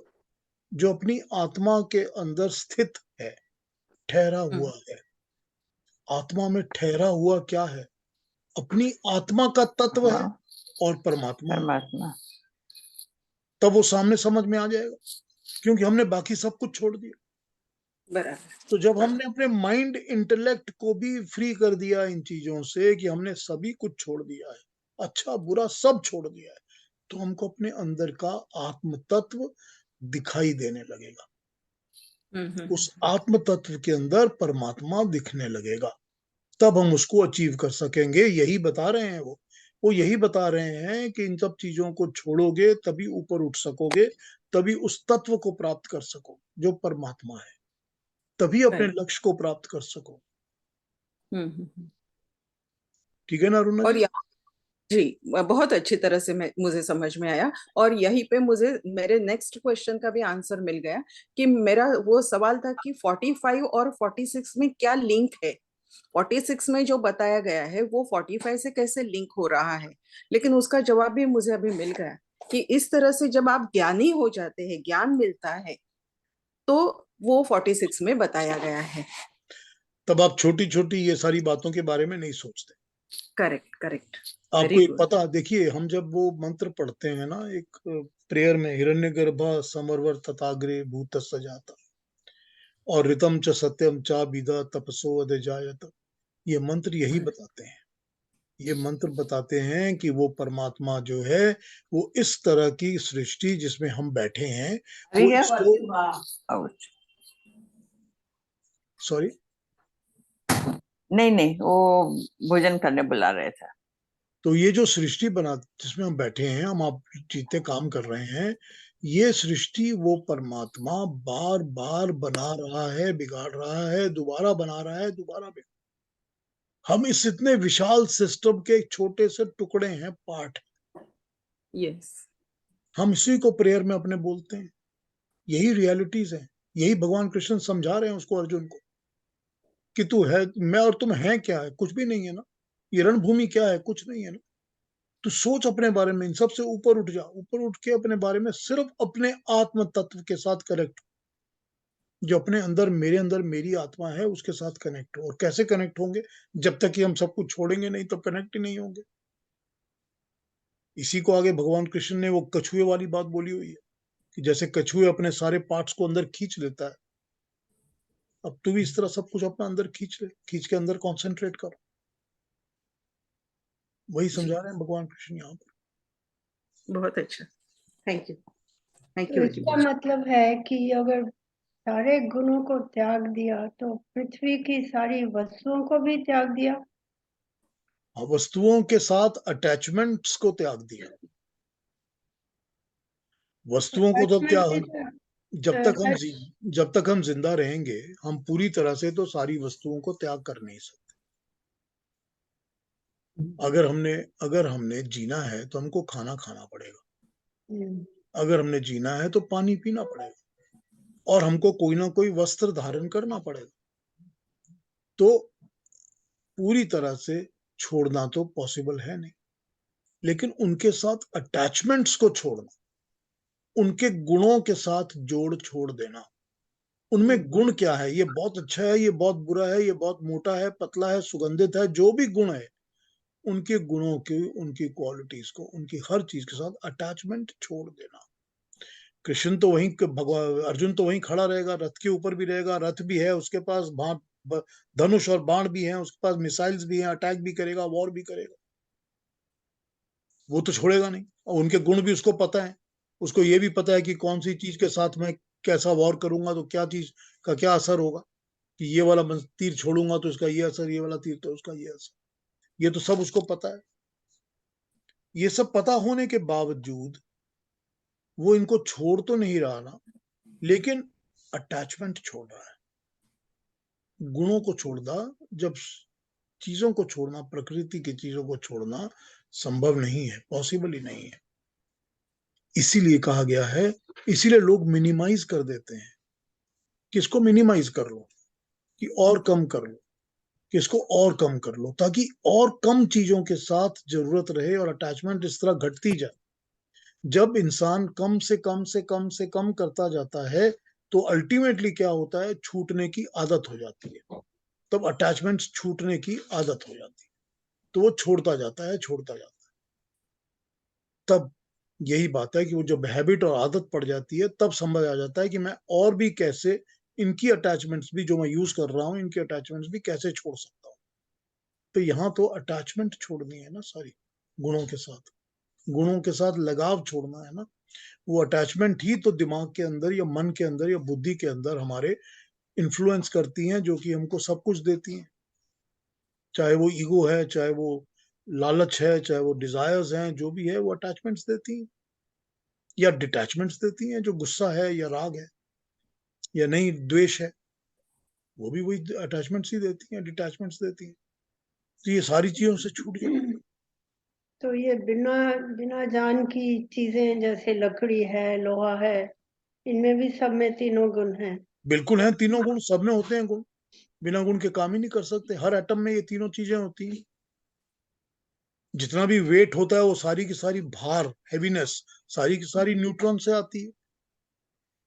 जो अपनी आत्मा के अंदर स्थित है, ठहरा हुआ है। आत्मा में ठहरा हुआ क्या है? अपनी आत्मा का तत्व है और परमात्मा। तब वो सामने समझ में आ जाएगा, क्योंकि हमने बाकी सब कुछ छोड़ दिया। बराबर। तो जब हमने अपने माइंड इंटेलेक्ट को भी फ्री कर दिया इन चीजों से, कि हमने सभी कुछ छोड़ दिया है, अच्छा बुरा सब छोड़ दिया है, तो हमको अपने अंदर का आत्म तत्व दिखाई देने लगेगा। उस आत्म तत्व के अंदर परमात्मा दिखने लगेगा, तब हम उसको अचीव कर सकेंगे। यही बता रहे हैं वो यही बता रहे हैं कि इन सब चीजों को छोड़ोगे तभी ऊपर उठ सकोगे, तभी उस तत्व को प्राप्त कर सकोगे जो परमात्मा है, तभी अपने राइट। लक्ष्य को प्राप्त कर सको। ठीक है ना अरुणा और जी? यहाँ जी बहुत अच्छी तरह से मुझे समझ में आया, और यहीं पे मुझे मेरे नेक्स्ट क्वेश्चन का भी आंसर मिल गया कि मेरा वो सवाल था कि 45 और 46 में क्या लिंक है। 46 में जो बताया गया है वो 45 से कैसे लिंक हो रहा है, लेकिन उसका जवाब भी मुझे अभी मिल गया कि इस तरह से जब आप ज्ञानी हो जाते हैं, ज्ञान मिलता है, तो वो 46 में बताया गया है। तब आप छोटी छोटी ये सारी बातों के बारे में नहीं सोचते। Correct, correct. आपको वेरी एक गुड। पता, देखिए हम जब वो मंत्र पढ़ते हैं ना, एक प्रेयर में, हिरण्यगर्भा समरवर तथाग्रे भूत सजाता और ऋतम च सत्यम चा विदा तपसो अधजायत, ये मंत्र यही बताते हैं। ये मंत्र बताते हैं कि वो परमात्मा जो है, वो इस तरह की सृष्टि जिसमें हम बैठे हैं, अरे वो क्या इसको, आउच। सॉरी, नहीं नहीं, वो भोजन करने बुला रहे थे। तो ये जो सृष्टि बना जिसमें हम बैठे हैं, हम आप जितने काम कर रहे हैं, ये सृष्टि वो परमात्मा बार बार बना रहा है, बिगाड़ रहा है, दोबारा बना रहा है, दोबारा बिगाड़। हम इस इतने विशाल सिस्टम के एक छोटे से टुकड़े हैं, पार्ट। यस। हम इसी को प्रेयर में अपने बोलते हैं। यही रियलिटीज है, यही भगवान कृष्ण समझा रहे हैं उसको, अर्जुन को, कि तू है, मैं और तुम है क्या है, कुछ भी नहीं है ना। ये रणभूमि क्या है, कुछ नहीं है ना। तू सोच अपने बारे में, इन सबसे ऊपर उठ जा, ऊपर उठ के अपने बारे में सिर्फ अपने आत्म तत्व के साथ कनेक्ट, जो अपने अंदर, मेरे अंदर मेरी आत्मा है, उसके साथ कनेक्ट हो। और कैसे कनेक्ट होंगे? जब तक कि हम सब कुछ छोड़ेंगे नहीं, तब कनेक्ट ही नहीं होंगे। इसी को आगे भगवान कृष्ण ने वो कछुए वाली बात बोली हुई है, कि जैसे कछुए अपने सारे पार्ट्स को अंदर खींच लेता है, अब तू भी इस तरह सब कुछ अपना अंदर खींच ले, खींच के अंदर कॉन्सेंट्रेट कर। वही समझा रहे हैं भगवान कृष्ण यहाँ पर। बहुत अच्छा। थैंक यू, थैंक तो यू वेरी इसका मच। मतलब है कि अगर सारे गुणों को त्याग दिया तो पृथ्वी की सारी वस्तुओं को भी त्याग दिया। वस्तुओं के साथ अटैचमेंट्स को त्याग दिया। वस्तुओं को तो क्या, अटैचमेंट भी तो जब तक हम attach- जब तक हम जिंदा रहेंगे, हम पूरी तरह से तो सारी वस्तुओं को त्याग कर नहीं सकते। अगर हमने जीना है तो हमको खाना खाना पड़ेगा, हम्म, अगर हमने जीना है तो पानी पीना पड़ेगा, और हमको कोई ना कोई वस्त्र धारण करना पड़ेगा। तो पूरी तरह से छोड़ना तो पॉसिबल है नहीं, लेकिन उनके साथ अटैचमेंट्स को छोड़ना, उनके गुणों के साथ जोड़ छोड़ देना। उनमें गुण क्या है, ये बहुत अच्छा है, ये बहुत बुरा है, ये बहुत मोटा है, पतला है, सुगंधित है, जो भी गुण है, उनके गुणों की, उनकी क्वालिटीज को, उनकी हर चीज के साथ अटैचमेंट छोड़ देना। कृष्ण तो वहीं, भगवान अर्जुन तो वहीं खड़ा रहेगा, रथ के ऊपर भी रहेगा, रथ भी है उसके पास, धनुष और बाण भी है उसके पास, मिसाइल्स भी हैं, अटैक भी करेगा, वॉर भी करेगा, वो तो छोड़ेगा नहीं। और उनके गुण भी उसको पता है, उसको ये भी पता है कि कौन सी चीज के साथ मैं कैसा वॉर करूंगा तो क्या चीज का क्या असर होगा, कि ये वाला तीर छोड़ूंगा तो इसका ये असर, ये वाला तीर तो उसका ये असर, ये तो सब उसको पता है। ये सब पता होने के बावजूद वो इनको छोड़ तो नहीं रहा ना, लेकिन अटैचमेंट छोड़ रहा है, गुणों को छोड़ना। जब चीजों को छोड़ना, प्रकृति की चीजों को छोड़ना संभव नहीं है, पॉसिबल ही नहीं है। इसीलिए कहा गया है, इसीलिए लोग मिनिमाइज कर देते हैं, किसको मिनिमाइज कर लो, कि और कम कर लो, किसको और कम कर लो, ताकि और कम चीजों के साथ जरूरत रहे और अटैचमेंट इस तरह घटती जाए। जब इंसान कम से कम से कम से कम करता जाता है, तो अल्टीमेटली क्या होता है, छूटने की आदत हो जाती है। तब अटैचमेंट्स छूटने की आदत हो जाती है, तो वो छोड़ता जाता है, छोड़ता जाता है। तब यही बात है कि वो जब हैबिट और आदत पड़ जाती है, तब समझ आ जाता है कि मैं और भी कैसे इनकी अटैचमेंट्स भी जो मैं यूज कर रहा हूँ, इनकी अटैचमेंट्स भी कैसे छोड़ सकता हूँ। तो यहाँ तो अटैचमेंट छोड़नी है ना सारी, गुणों के साथ लगाव छोड़ना है ना। वो अटैचमेंट ही तो दिमाग के अंदर या मन के अंदर या बुद्धि के अंदर हमारे इन्फ्लुएंस करती हैं, जो कि हमको सब कुछ देती हैं। चाहे वो ईगो है, चाहे वो लालच है, चाहे वो डिजायर्स हैं, जो भी है वो अटैचमेंट्स देती हैं, या डिटैचमेंट्स देती हैं, जो गुस्सा है या राग है या नहीं द्वेष है, वो भी वही अटैचमेंट्स ही देती हैं, डिटैचमेंट्स देती हैं। तो ये सारी चीजों से छूट जाओ। तो ये बिना बिना जान की चीजें जैसे लकड़ी है, लोहा है, इनमें भी सब में तीनों गुण हैं। बिल्कुल है, तीनों गुण सब में होते हैं। गुण बिना गुण के काम ही नहीं कर सकते। हर एटम में ये तीनों चीजें होती हैं। जितना भी वेट होता है वो सारी की सारी भार, हैवीनेस, सारी की सारी न्यूट्रॉन से आती है।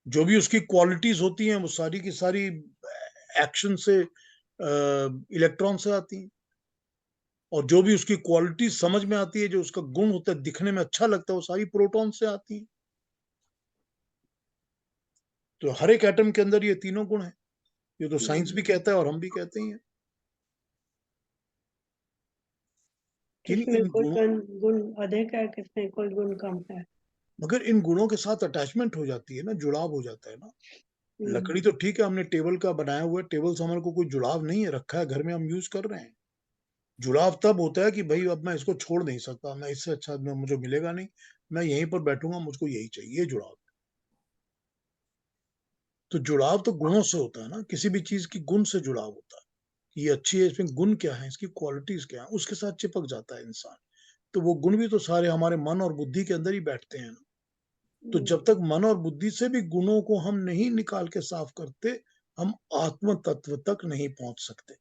जो भी उसकी क्वालिटीज होती हैं वो सारी की सारी एक्शन से, इलेक्ट्रॉन से आती हैं। और जो भी उसकी क्वालिटी समझ में आती है, जो उसका गुण होता है, दिखने में अच्छा लगता है, वो सारी प्रोटॉन से आती है। तो हर एक एटम के अंदर ये तीनों गुण है। ये तो साइंस भी कहता है और हम भी कहते ही हैं। किसमें इन कोई गुणों, गुण अधिक है, किसमें कोई गुण कम है। मगर इन गुणों के साथ अटैचमेंट हो जाती है ना, जुड़ाव हो जाता है ना। लकड़ी तो ठीक है, हमने टेबल का बनाया हुआ है, टेबल से हमारे को कोई जुड़ाव नहीं है, रखा है घर में, हम यूज कर रहे हैं। जुड़ाव तब होता है कि भाई अब मैं इसको छोड़ नहीं सकता, मैं इससे अच्छा मुझे मिलेगा नहीं, मैं यहीं पर बैठूंगा, मुझको यही चाहिए, जुड़ाव। तो जुड़ाव तो गुणों से होता है ना, किसी भी चीज की गुण से जुड़ाव होता है। ये अच्छी है, इसमें गुण क्या है, इसकी क्वालिटीज क्या है, उसके साथ चिपक जाता है इंसान। तो वो गुण भी तो सारे हमारे मन और बुद्धि के अंदर ही बैठते हैं ना। तो जब तक मन और बुद्धि से भी गुणों को हम नहीं निकाल के साफ करते, हम आत्म तत्व तक नहीं पहुंच सकते।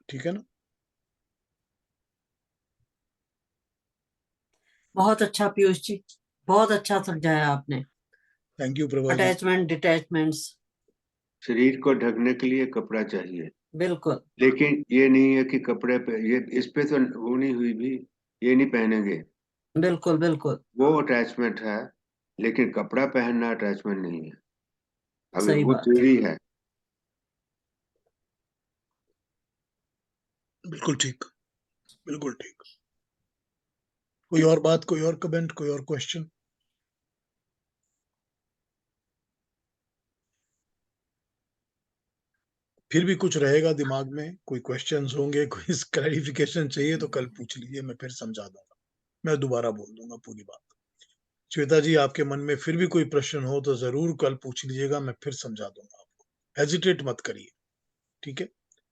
ठीक है ना। बहुत अच्छा पीयूष जी, बहुत अच्छा समझाया आपने। Thank you Prabha ji. Attachment, detachments. शरीर को ढकने के लिए कपड़ा चाहिए, बिल्कुल लेकिन ये नहीं है कि कपड़े पे, ये इस पे तो ऊनी हुई भी ये नहीं पहनेंगे, बिल्कुल बिल्कुल। वो अटैचमेंट है। लेकिन कपड़ा पहनना अटैचमेंट नहीं है। अभी सही वो बात। थ्योरी है। बिल्कुल ठीक, बिल्कुल ठीक। कोई और बात, कोई और कमेंट, कोई और क्वेश्चन? फिर भी कुछ रहेगा दिमाग में, कोई क्वेश्चंस होंगे, कोई क्लैरिफिकेशन चाहिए तो कल पूछ लीजिए, मैं फिर समझा दूंगा, मैं दोबारा बोल दूंगा पूरी बात। श्वेता जी, आपके मन में फिर भी कोई प्रश्न हो तो जरूर कल पूछ लीजिएगा, मैं फिर समझा दूंगा आपको। हेजिटेट मत करिए, ठीक है।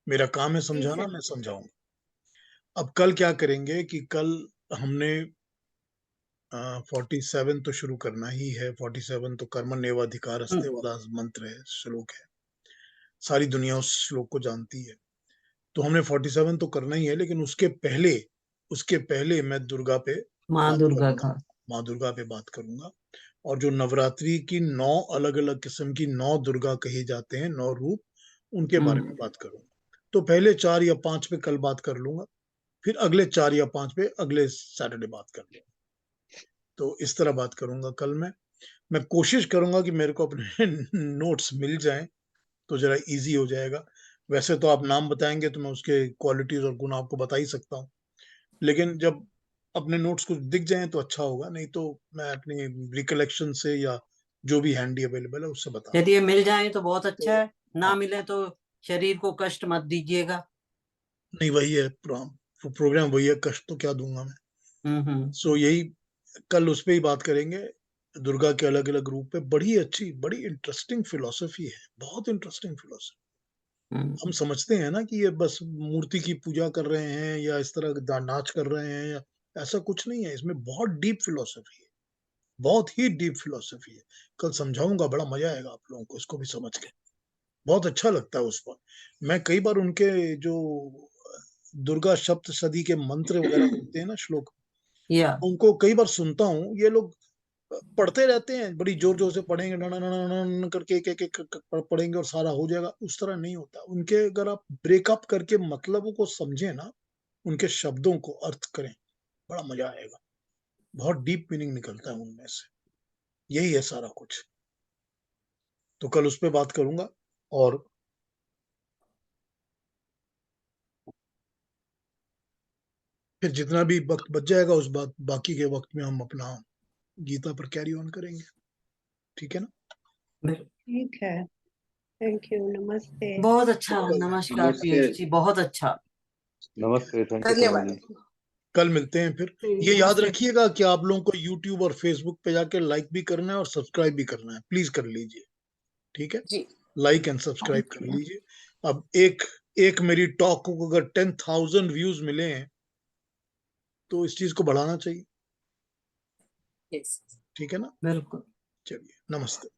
मेरा काम है जी समझाना, सर। मैं समझाऊंगा। अब कल क्या करेंगे कि कल हमने 47 तो शुरू करना ही है। 47 तो कर्मण्येवाधिकारस्ते वाला मंत्र है, श्लोक है। सारी दुनिया उस श्लोक को जानती है। तो हमने 47 तो करना ही है, लेकिन उसके पहले मैं दुर्गा पे माँ बात दुर्गा करूंगा। का। माँ दुर्गा पे बात करूंगा। और जो नवरात्रि की 9 अलग अलग किस्म की 9 दुर्गा कही जाते हैं, 9 रूप, उनके बारे में बात करूंगा। तो पहले 4 या 5 पे कल बात कर लूंगा, फिर अगले 4 या 5 पे अगले सैटरडे बात कर लूंगा। तो इस तरह बात करूंगा कल मैं कोशिश करूंगा कि मेरे को अपने नोट्स मिल जाएं, तो जरा इजी हो जाएगा। वैसे तो आप नाम बताएंगे तो मैं उसके क्वालिटीज और गुण आपको बता ही सकता हूँ, लेकिन जब अपने नोट्स कुछ दिख जाएं तो अच्छा होगा, नहीं तो मैं अपनी रिकलेक्शन से या जो भी हैंडी अवेलेबल है उससे बता यदि दूँ। ये मिल जाए तो बहुत अच्छा तो है, ना हाँ, मिले तो शरीर को कष्ट मत दीजिएगा। नहीं वही है प्रोग्राम वही है, कष्ट तो क्या दूंगा मैं। हम्म। सो यही कल उस पे ही बात करेंगे, दुर्गा के अलग अलग रूप पे। बड़ी अच्छी, बड़ी इंटरेस्टिंग फिलोसफी है, बहुत इंटरेस्टिंग फिलोसफी। हम समझते हैं ना कि ये बस मूर्ति की पूजा कर रहे हैं या इस तरह नाच कर रहे हैं, या ऐसा कुछ नहीं है। इसमें बहुत डीप फिलोसफी है, बहुत ही डीप फिलोसफी है। कल समझाऊंगा, बड़ा मजा आएगा आप लोगों को इसको भी समझ के। बहुत अच्छा लगता है उस पर। मैं कई बार उनके जो दुर्गा सप्तशती के मंत्र वगैरह होते हैं ना, श्लोक, या उनको कई बार सुनता हूँ। ये लोग पढ़ते रहते हैं, बड़ी जोर जोर से पढ़ेंगे, न न न न करके एक एक एक पढ़ेंगे और सारा हो जाएगा। उस तरह नहीं होता उनके। अगर आप ब्रेकअप करके मतलबों को समझे ना, उनके शब्दों को अर्थ करें, बड़ा मजा आएगा। बहुत डीप मीनिंग निकलता है उनमें से। यही है सारा कुछ। तो कल उस पर बात करूंगा, और फिर जितना भी वक्त बच जाएगा उस बाकी के वक्त में हम अपना गीता पर कैरी ऑन करेंगे। ठीक है ना? ठीक है, थैंक यू, नमस्ते। बहुत अच्छा, नमस्कार नमस्ते। पीयूष जी, बहुत अच्छा। नमस्ते, थैंक यू सो धन्यवाद। मच जी। कल मिलते हैं फिर। ये याद नमस्ते। रखिएगा कि आप लोगों को YouTube और Facebook पे जाके लाइक भी करना है और सब्सक्राइब भी करना है, प्लीज कर लीजिए। ठीक है, जी लाइक एंड सब्सक्राइब कर लीजिए। अब एक मेरी टॉक को अगर 10,000 व्यूज मिले हैं तो इस चीज को बढ़ाना चाहिए। यस। ठीक है ना? बिल्कुल। चलिए, नमस्ते।